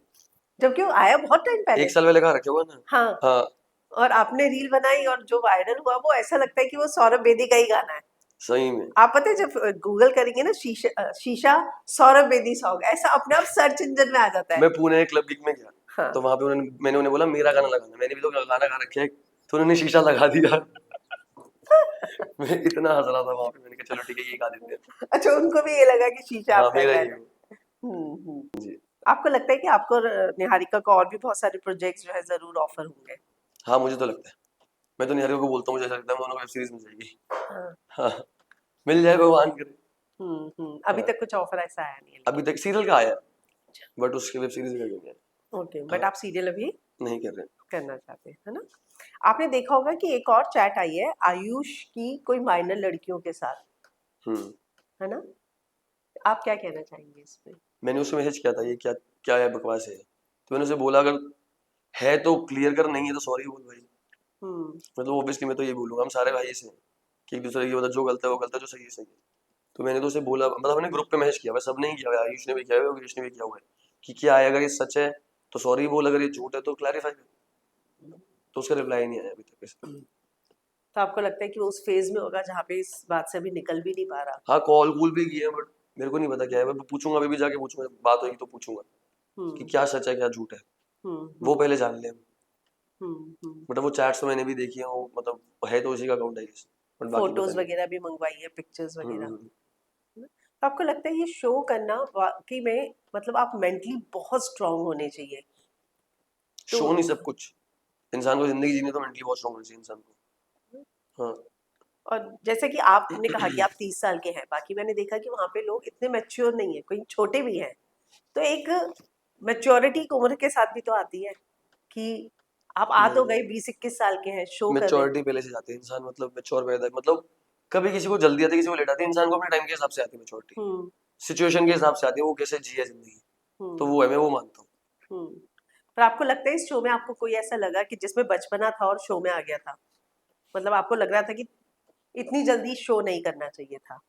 जबकि वो आया बहुत टाइम पहले। 1 साल पहले कहाँ रखे हुआ ना। हाँ। हाँ। और आपने रील बनाई और जो वायरल हुआ वो ऐसा लगता है कि वो सौरभ बेदी का ही गाना है। सही में। आप पता है, जब गूगल करेंगे ना शीशा सौरभ बेदी सॉन्ग, ऐसा अपने आप सर्च इंजन में आ जाता है। मैं पुणे क्लब गिग में गया, हाँ। तो वहां पे मैंने उन्हें बोला मेरा गाना लगाना, मैंने भी तो गाना गा रखे है, तो उन्होंने शीशा लगा दिया। मैं इतना हंस रहा था वहां पे, मैंने कहा चलो ठीक है ये गा देते हैं। अच्छा, उनको भी ये लगा कि शीशा हाँ आपका मेरा ही गाना है है। वो। हम्म। जी। आपको लगता है कि आपको निहारिका को और भी बहुत सारे प्रोजेक्ट्स जो है जरूर ऑफर होंगे? हाँ मुझे तो लगता है, मैं तो निहारिका को बोलता हूँ, मुझे ऐसा लगता है दोनों वेब सीरीज मिल जाएगी। हाँ। हाँ, मिल जाए भगवान करे। अभी हाँ, तक कुछ ऑफर ऐसा आया नहीं है अभी लेकिन। तक सीरियल का आया, बट उसकी वेब सीरीज का नहीं है। ओके, बट हाँ, आप सीरियल अभी नहीं कर रहे। करना चाहते हैं, है ना? आपने देखा होगा कि एक और चैट आई है आयुष की कोई माइनर लड़कियों के साथ, हम्म। है ना? आप क्या कहना चाहेंगे इसमें? मैंने उसको मैसेज किया था, ये क्या क्या है, बकवास है, तो मैंने उसे बोला अगर है तो क्लियर कर, नहीं है तो सॉरी बोल भाई। हम्म, मतलब ऑब्वियसली मैं तो ये बोलूंगा, हम सारे भाई से हैं कि एक दूसरे की, मतलब जो गलत है वो गलत है, जो सही है सही है। तो मैंने तो उसे बोला, मतलब हमने ग्रुप पे मैसेज किया हुआ है, सब ने ही किया हुआ है, आयुष ने भी किया हुआ है, योगेश ने भी किया हुआ है, कि क्या है, अगर ये सच है तो सॉरी बोल, अगर ये झूठ है तो क्लैरिफाई कर। तो उसका रिप्लाई नहीं आया अभी तक इस पे। तो आपको लगता है कि वो उस फेज में होगा जहाँ पे इस बात से अभी निकल भी नहीं पा रहा? हाँ, कॉल कूल भी किए, बट मेरे को नहीं पता क्या है, मैं पूछूंगा, अभी भी जाके पूछूंगा, बात होगी तो पूछूंगा कि हम्म, क्या सच है क्या झूठ है, हम्म, वो हम्म, पहले जान ले। हम्म। मतलब वो चैट्स तो मैंने भी देखी है, वो मतलब है तो उसी का अकाउंट है, बट बाकी पता फोटोज नहीं। वगैरह भी मंगवाई है, पिक्चर्स वगैरह, हम्म। है ना? तो आपको लगता है ये शो करना वाकई में, मतलब आप मेंटली बहुत स्ट्रांग होने चाहिए तो? शो नहीं सब कुछ, इंसान को जिंदगी जीने तो मेंटली बहुत स्ट्रांग होना चाहिए इंसान को। हाँ। और जैसे कि आपने कहा कि आप 30 साल के हैं, बाकी मैंने देखा कि वहां पे लोग इतने मैच्योर नहीं है, कोई छोटे भी हैं। तो एक मैच्योरिटी एक उम्र के साथ भी तो आती है कि आप आ तो गए, नहीं, 20-21 साल के हैं, शो कर रहे हैं। मेच्योरिटी पहले से जाती है इंसान, मतलब मेच्योर पैदा, मतलब कभी किसी को जल्दी आती है किसी को लेट आती है, इंसान को अपने टाइम के हिसाब से आती है मेच्योरिटी, हम्म, सिचुएशन के हिसाब से आती है, वो कैसे जिए जिंदगी, तो हम्म, वो है, मैं वो मानता हूँ। हम्म। पर आपको लगता है इस शो में आपको कोई ऐसा लगा कि जिसमें बचपना था और शो में आ गया था? मतलब आपको लग रहा था कि इतनी जल्दी शो नहीं करना चाहिए था?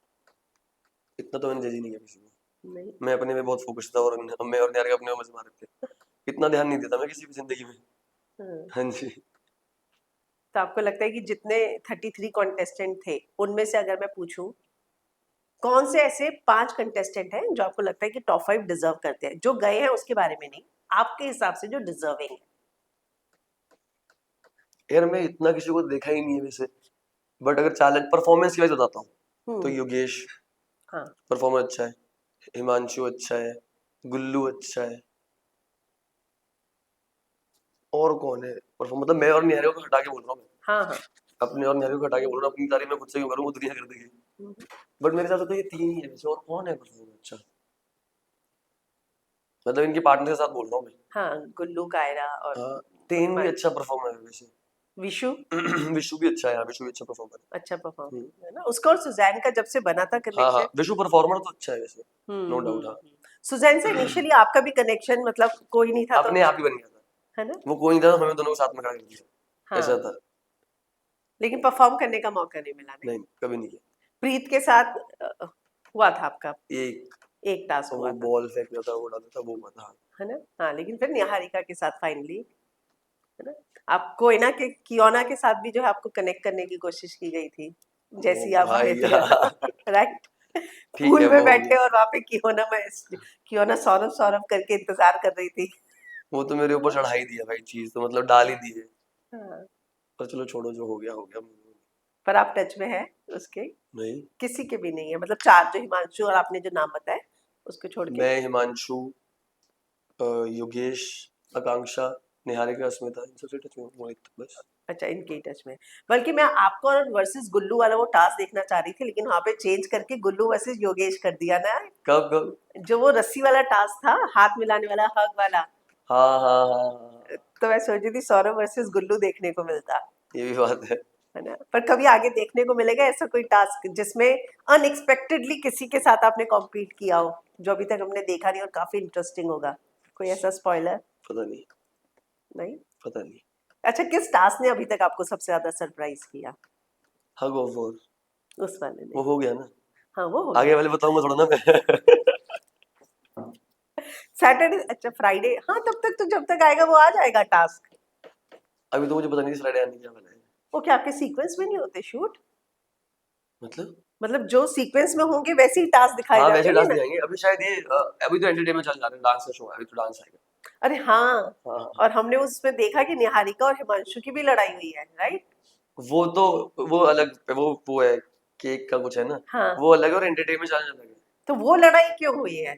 इतना तो मैंने जज ही नहीं किया किसी को, नहीं। मैं अपने में बहुत फोकस था, और मैं और न्यारे अपने में मजे मारे थे, इतना ध्यान नहीं देता मैं किसी भी जिंदगी में। हाँ। हाँ जी। तो आपको लगता है कि जितने 33 कॉन्टेस्टेंट थे उनमें से अगर मैं पूछूं, कौन से ऐसे 5 कंटेस्टेंट हैं जो आपको लगता है कि टॉप 5 डिजर्व करते हैं, जो गए हैं उसके बारे में नहीं, आपके हिसाब से जो डिजर्विंग है? यार मैं इतना किसी को देखा ही नहीं है वैसे, बट अगर चैलेंज परफॉर्मेंस की वजह बताता हूँ, तो हम्म। योगेश हाँ। परफॉर्मर अच्छा है, हिमांशु अच्छा है, गुल्लू अच्छा है, और कौन है, परफॉर्म, मतलब मैं और निहारिका को हटा के बोल रहा हूँ, मैं हाँ हाँ। अपने और निहारिका को हटा के बोल रहा हूँ, अपनी तारीफ मैं खुद से क्यों करूँ, वो दुनिया कर देगी। हम्म, बट मेरे हिसाब से तो ये तीन ही है वैसे, और कौन है परफॉर्म अच्छा, मतलब इनके पार्टनर के साथ बोल रहा हूँ मैं। हाँ, गुल्लू, कायरा और हाँ, तीन भी अच्छा हिमांशु। परफॉर्मर है वैसे। विशु विशु भी अच्छा है, हाँ, विशु भी अच्छा परफॉर्मर अच्छा परफॉर्म है। है ना, उसका और सुजैन का जब से बना था हाँ हाँ, कनेक्शन। विशु परफॉर्मर तो अच्छा है वैसे, नो डाउट। हाँ, सुजैन से इनिशियली आपका भी कनेक्शन मतलब कोई नहीं था तो, अपने आप ही बन गया था, है ना। वो कोई नहीं था तो हमें दोनों को साथ में खड़ा कर दिया, ऐसा हाँ, था। लेकिन परफॉर्म करने का मौका नहीं मिला नहीं। नहीं, कभी नहीं किया। प्रीत के साथ हुआ था आपका, एक, एक टास्क और हुआ वो था, बॉल फेंकना था, वो डालता था, वो हुआ था। है ना। हाँ, लेकिन फिर निहारिका के साथ फाइनली, है ना। आप कोयना के कियोना के साथ भी जो है आपको कनेक्ट करने की कोशिश की गई थी, ओ जैसी आप आए भाई थे यार, राइट। ठीक है पूल में वो हो बैठे गया। और वहां पे कियोना सौरभ सौरभ करके इंतजार कर रही थी। वो तो मेरे ऊपर चढ़ा ही दिया भाई, चीज तो मतलब डाल ही दी है। हाँ, पर चलो छोड़ो, जो हो गया हो गया। पर आप टच में है उसके? नहीं, किसी के भी नहीं है मतलब, चार जो हिमांशु और आपने जो नाम बताए उसको छोड़ के? मैं, हिमांशु, योगेश, आकांक्षा, निहारिका, अस्मिता, इन सबसे टच में हूँ, मोहित, बस। अच्छा, इनके टच में। बल्कि मैं आपको और वर्सेस गुल्लू वाला वो टास्क देखना चाह रही थी, लेकिन वहां पे चेंज करके गुल्लू वर्सेस योगेश कर दिया ना। कब कब? जो वो रस्सी वाला टास्क था, हाथ मिलाने वाला, हग वाला, हाँ हाँ हाँ हाँ, तो मैं सोची थी सौरभ वर्सेस गुल्लू देखने को मिलता, ये भी बात है। है ना। पर कभी आगे देखने को मिलेगा ऐसा कोई टास्क जिसमें अनएक्सपेक्टेडली किसी के साथ आपने कॉम्पीट किया हो, जो अभी तक हमने देखा नहीं और काफी इंटरेस्टिंग होगा, कोई ऐसा स्पॉइलर? पता नहीं, नहीं। पता नहीं। अच्छा, किस टास्क ने अभी तक आपको सबसे ज्यादा सरप्राइज किया? हग ऑफ वॉर, उस वाले ने। वो हो गया ना। हाँ, वो हो आगे गया। वाले बताऊंगा थोड़ा ना मैं। सैटरडे, अच्छा फ्राइडे, हाँ तब तक तो जब तक आएगा वो आ जाएगा टास्क। अभी तो मुझे पता नहीं इस फ्राइडे आने क्या वाला है। वो क्या आपके सीक्वेंस में नहीं होते शूट? मतलब, मतलब जो सीक्वेंस में होंगे वैसे ही टास्क दिखाए हाँ जाते वैसे होंगे डांस ना। दिखाएंगे अभी शायद ये, अभी तो एंटरटेनमेंट चल जा रहा है, डांस का शो है, अभी तो डांस आएगा। अरे हाँ, हाँ हाँ, और हमने उसमें देखा कि निहारिका और हिमांशु की भी लड़ाई हुई है, राइट। वो तो, वो अलग, वो है, केक का कुछ है ना, हाँ, वो अलग है, और एंटरटेनमेंट चैनल अलग है। तो वो लड़ाई क्यों हुई है?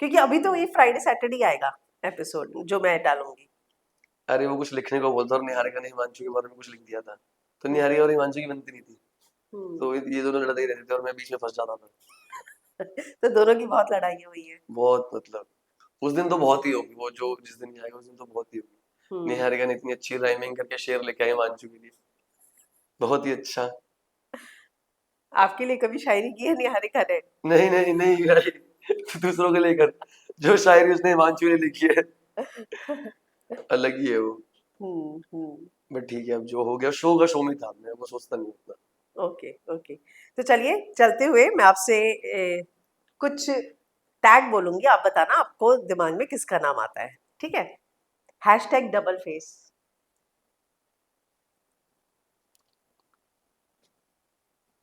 क्योंकि अभी तो ये फ्राइडे सैटरडे आएगा एपिसोड जो मैं डालूंगी। अरे वो कुछ लिखने को बोलता, और निहारिका ने हिमांशु के बारे में कुछ लिख दिया था, तो हम्म, निहारिका और हिमांशु की बनती नहीं थी, हम्म। तो ये दोनों लड़ते ही रहते थे, और मैं बीच में फंस जाता था। तो दोनों की बहुत लड़ाई हुई है। बहुत मतलब, उस दिन तो बहुत ही होगी, वो जो जिस दिन आएगा उस दिन तो बहुत ही होगी। हम्म। निहारिका ने इतनी अच्छी राइमिंग करके शेर लेके आई हिमांशु के लिए, बहुत ही अच्छा। आपके लिए कभी शायरी की है निहारिका ने? नहीं नहीं नहीं भाई, दूसरों को लेकर, जो शायरी उसने हिमांशु ने लिखी है, अलग ही है वो। हम्म। बट ठीक है, अब जो हो गया, शो का शो में था, मैं वो सोचता नहीं उतना। Okay okay. तो चलिए, चलते हुए मैं आपसे कुछ टैग बोलूंगी, आप बताना आपको दिमाग में किसका नाम आता है, ठीक है। Hashtag double face.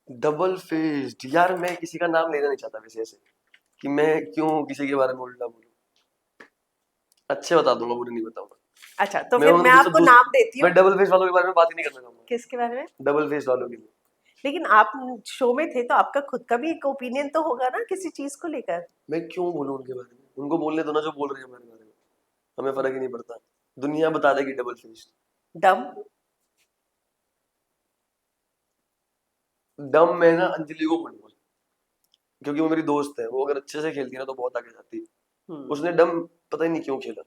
Double faced, यार मैं किसी का नाम लेना नहीं चाहता वैसे, ऐसे कि मैं क्यों किसी के बारे में उल्टा बोलूं। अच्छे बता दूंगा, बुरे नहीं बताऊंगा। अच्छा, तो मैं फिर मतलब मैं आपको नाम देती हूँ। मैं डबल फेस वालों के बारे में बात ही नहीं करना चाहूंगा, किसके बारे में? डबल फेस वालों के लिए। लेकिन आप शो में थे तो आपका खुद का भी एक ओपिनियन तो होगा ना किसी चीज को लेकर। मैं क्यों बोलूं उनके बारे में, उनको बोलने दो ना जो बोल रहे हैं हमारे बारे में, हमें फर्क ही नहीं पड़ता, दुनिया बता देगी डबल फेस। डम। डम मैं ना अंजलि को बोलूंगा, क्योंकि वो मेरी दोस्त है, वो अगर अच्छे से खेलती ना तो बहुत आगे जाती। उसने हम्म। डम पता ही नहीं क्यों खेला,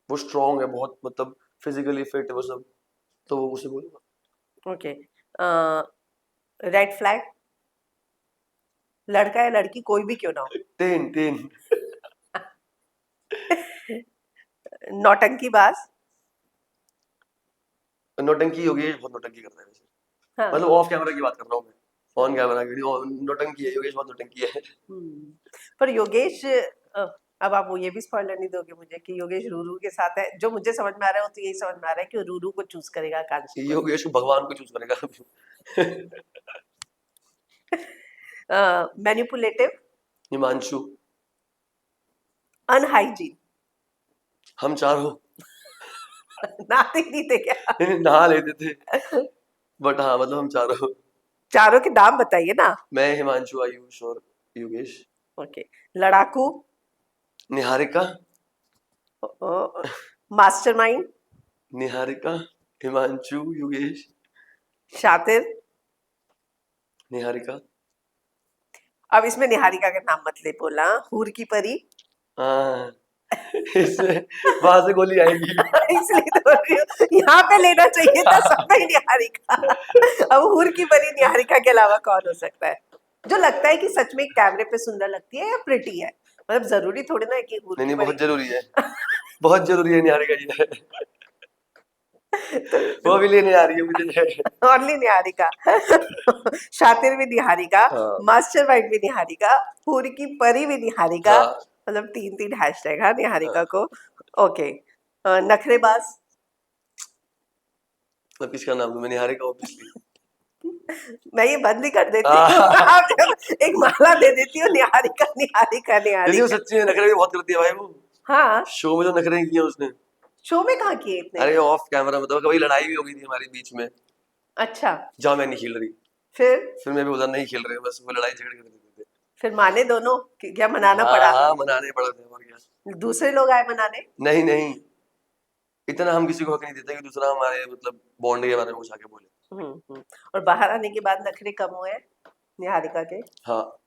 वो स्ट्रांग है बहुत, मतलब फिजिकली फिट है वो सब, तो वो उसे बोलूंगा। ओके। Red flag. लड़का या लड़की कोई भी क्यों ना हो। टेन टेन, नौटंकीबाज। नौटंकी योगेश बहुत नौटंकी करता है वैसे, हाँ। मतलब ऑफ कैमरा की बात कर रहा हूँ मैं, ऑन कैमरा की नौटंकी है योगेश, बहुत नौटंकी है। पर योगेश, अब आप वो ये भी स्पॉइलर नहीं दोगे मुझे कि योगेश रूरू के साथ है? जो मुझे समझ में आ रहा है वो तो यही समझ में आ रहा है कि वो रूरू को चूज करेगा, आकांक्षी को योगेश को भगवान को चूज करेगा। नहीं। मैनिपुलेटिव। हिमांशु, अनहाइजीन। हम चारों। नाते नहीं थे क्या? नहा लेते थे, बट हाँ मतलब हम चारों, चारों के नाम बताइए ना। मैं, हिमांशु, आयुष और योगेश। ओके। लड़ाकू। निहारिका, मास्टरमाइंड। निहारिका, हिमांशु, योगेश, शातिर। निहारिका। अब इसमें निहारिका का नाम मत ले बोला, हूर की परी। हाँ इसमें वहां से गोली आएगी। इसलिए तो बोल रही हूँ, यहाँ पे लेना चाहिए था सब में निहारिका। अब हूर की परी निहारिका के अलावा कौन हो सकता है जो लगता है कि सच में कैमरे पे सुंदर लगती है या प्रिटी है? मतलब जरूरी थोड़ी ना है कि हूर नहीं की नहीं, परी। बहुत जरूरी है, बहुत जरूरी है निहारिका जी। वो भी लेने आ रही है मुझे। ओनली निहारिका। शातिर भी निहारिका, हाँ मास्टरमाइंड भी निहारिका, हूर की परी भी निहारिका। हाँ मतलब 3-3 हैशटैग हाँ निहारिका हाँ। को। ओके। नखरेबाज। अब किसका नाम लूं मैं? निहारिका ऑब्वियसली। मैं ये बंद ही कर देती हूँ। आप जब एक माला दे देती हूँ, निहारिका निहारिका यदि वो निहारिका। सच्ची में नखरे भी बहुत करती है भाई वो। हाँ, शो में जो नखरे किए उसने, शो में कहाँ किए इतने? अरे ऑफ कैमरा मतलब कभी लड़ाई भी हो गई थी हमारे बीच में, अच्छा, जहाँ मैं नहीं खेल रही, फिर फिर मैं भी उधर नहीं खेल रहे, बस वो लड़ाई झगड़े कर देते थे। फिर माने दोनों कि क्या मनाना हाँ पड़ा? हाँ, मनाने पड़े थे और क्या। दूसरे लोग आए मनाने? नहीं नहीं, इतना हम किसी को हक नहीं देते कि दूसरा हमारे मतलब बॉन्ड के बारे में कुछ आके बोले। और बाहर आने के बाद नखरे कम हुए हैं निहारिका के? हाँ,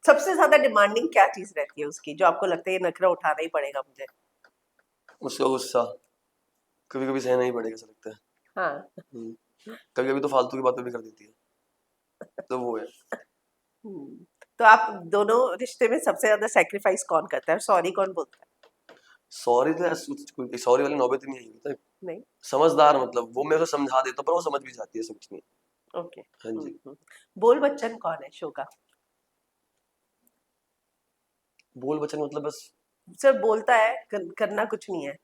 सबसे ज्यादा डिमांडिंग क्या चीज रहती है उसकी जो आपको लगता है ये नखरा उठाना ही पड़ेगा मुझे? उसका गुस्सा कभी कभी सहना ही पड़ेगा ऐसा लगता है। हाँ। कभी कभी तो फालतू की बातें भी कर देती है, तो वो है। हम्म, तो आप दोनों रिश्ते में सबसे ज्यादा सेक्रीफाइस कौन करता है, सॉरी कौन बोलता है? सॉरी तो यार कोई सॉरी वाली नौबत ही नहीं आई होता है। नहीं। समझदार मतलब वो मेरे को समझा देता पर वो समझ भी जाती है समझ नहीं। ओके। हाँ जी। बोल बच्चन कौन है शो का? बोल बचन मतलब बस। सिर्फ बोलता है, करना कुछ नहीं है।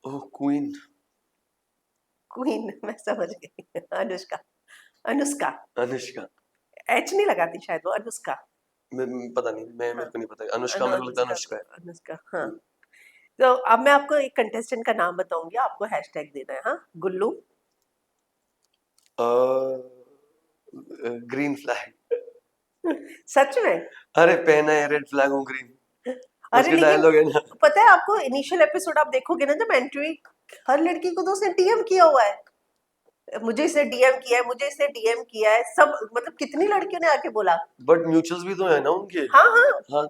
ओह क्वीन। क्वीन मैं समझ गई। अनुष्का। अनुष्का। अनुष्का। एच नहीं लगाती शायद वो, अनुष्का। पता नहीं, मैं हाँ, मेरे को नहीं पता, अनुष्का मेरे को लगता है अनुष्का। अनुष्का है। अनुष्का हाँ। तो अब मैं आपको एक कंटेस्टेंट का नाम बताऊंगी, आपको हैशटैग देना है। हाँ, गुल्लू। Green flag. सच में? अरे पहना है रेड फ्लैग हूँ ग्रीन, अरे उसके लेकिन डायलॉग है ना। पता है आपको, इनिशियल एपिसोड आप देखोगे ना, जब एंट्री, हर लड़की को तो उसने डीएम किया हुआ है। मुझे इसे डीएम किया है, मुझे इसे डीएम किया है, सब मतलब कितनी लड़कियों ने आके बोला। बट म्यूचुअल्स भी तो है ना उनके। हाँ हाँ। हाँ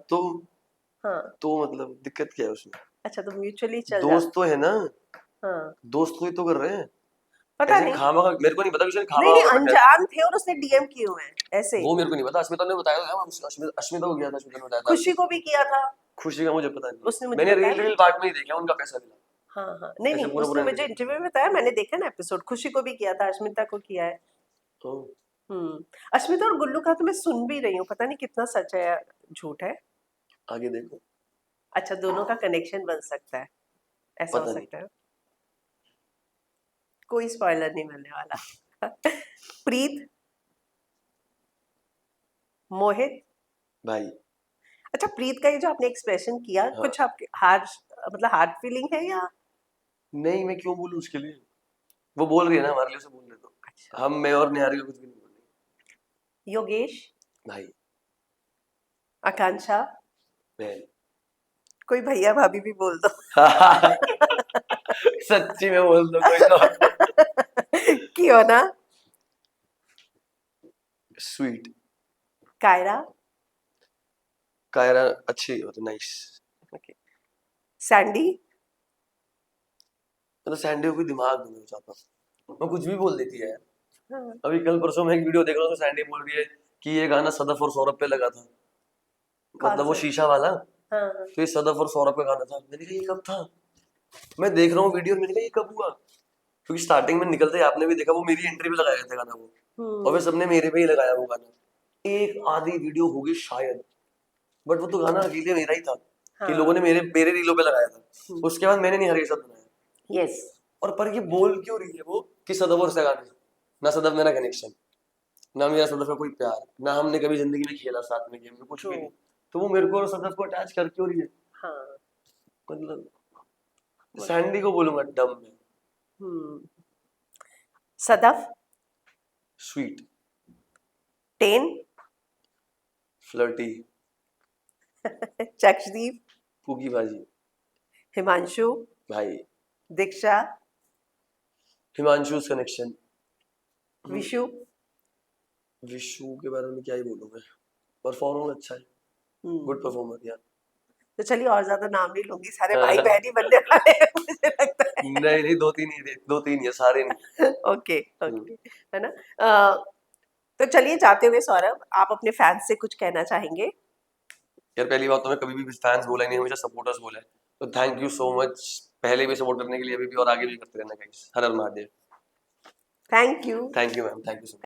हाँ। तो मतलब दिक्कत क्या है उसमें? अच्छा, तो म्यूचुअली चल दोस्त जाता। तो है ना, हाँ। दोस्त को ही तो कर रहे हैं। पता ऐसे नहीं। खामा का मेरे को नहीं पता, किसी ने नहीं खामा नहीं, कर रखा है। अनजान थे और उसने डीएम किए हुए हैं ऐसे ही। वो मेरे को नहीं पता, अस्मिता ने बताया था, अश्मिता को गया था, अश्मिता ने बताया था। खुशी को भी किया था। खुशी का मुझे पता नहीं, उसने मुझे मैंने बताया रील ना। रील पार्ट में ही देखा उनका पैसा मिला। हाँ हाँ, नहीं ऐसे नहीं, पूरा उसने पूरा नहीं मुझे देखा। इंटरव्यू में बताया, मैंने देखा ना एपिसोड, खुशी को भी किया था, अश्मिता को किया है। तो अश्मिता और गुल्लू का तो मैं सुन भी रही हूँ, पता नहीं कितना सच है या झूठ है। आगे देखो। अच्छा, दोनों का कनेक्शन बन सकता है, ऐसा हो पता नहीं। सकता है। कोई स्पॉइलर नहीं मिलने वाला। प्रीत। मोहित। भाई। अच्छा, प्रीत का ये जो आपने एक्सप्रेशन किया, हाँ। कुछ आपके हार्ड, मतलब हार्ड फीलिंग है या? नहीं मैं क्यों बोलूं उसके लिए, वो बोल रही है ना हमारे लिए, उसे बोल रहे तो अच्छा। हम, मैं और निहारिका कुछ भी नहीं बोल योगेश। रहे भाई। आकांक्षा। बहन। कोई भैया भाभी भी बोल दो। सच्ची में बोल दो कोई तो। क्यों ना? स्वीट। कायरा। कायरा अच्छी हो तो नाइस। ओके। सैंडी। मतलब सैंडी को कोई दिमाग नहीं हो चाहता, वो कुछ भी बोल देती है यार। हाँ। अभी कल परसों मैं एक वीडियो देख रहा हूँ तो सैंडी बोल रही है कि ये गाना सदफ और सौरभ पे लगा था, कौन मतलब वो सा? शीशा वाला। हाँ हाँ। तो ये सदफ और सौरभ का गाना था, मैंने कहा ये कब था? मैं देख रहा हूँ वीडियो, मैंने कहा ये कब हुआ? क्योंकि स्टार्टिंग में निकलते ही आपने भी देखा, वो मेरी एंट्री पे लगाया था गाना वो, और फिर हम्म। सबने मेरे पे ही लगाया वो गाना। एक आधी वीडियो होगी शायद, बट वो तो गाना अकेले मेरा ही था कि लोगों हाँ। ने मेरे मेरे रीलों पे लगाया था। उसके बाद मैंने नहीं हर के साथ बनाया। यस। और पर ये बोल क्यों रही है वो कि सदफ और उससे गाने, ना सदफ मेरा कनेक्शन, ना मेरा सदफ का कोई प्यार, ना हमने कभी जिंदगी में खेला साथ में गेम में, कुछ ट्रू। भी नहीं। तो वो मेरे को और सदफ को अटैच कर क्यों रही है? हाँ। मतलब वो तो है। सैंडी को बोलूंगा डम में। हम्म। Sadaf. Sweet. Ten. Flirty. चक्षदीप। Pookie बाजी। हिमांशु। भाई। दीक्षा। हिमांशु's कनेक्शन। विशु। विशु के बारे में क्या ही बोलूं मैं, परफॉर्मर अच्छा है, गुड परफॉर्मर या। तो चलिए और ज्यादा नाम नहीं लूंगी, सारे भाई बहन ही बनने वाले हैं मुझे लगता है। नहीं नहीं, दो तीन ही है, सारे नहीं। ओके ओके, है ना। तो चलिए जाते हुए सौरभ, आप अपने फैंस से कुछ कहना चाहेंगे? यार पहली बात तो मैं कभी भी फैंस बोला ही नहीं, हमेशा सपोर्टर्स बोला है, तो थैंक यू सो मच पहले भी सपोर्ट करने के लिए, अभी भी और आगे भी करते रहना guys. Her her Mahadev. Thank you. Thank you ma'am, thank you so much.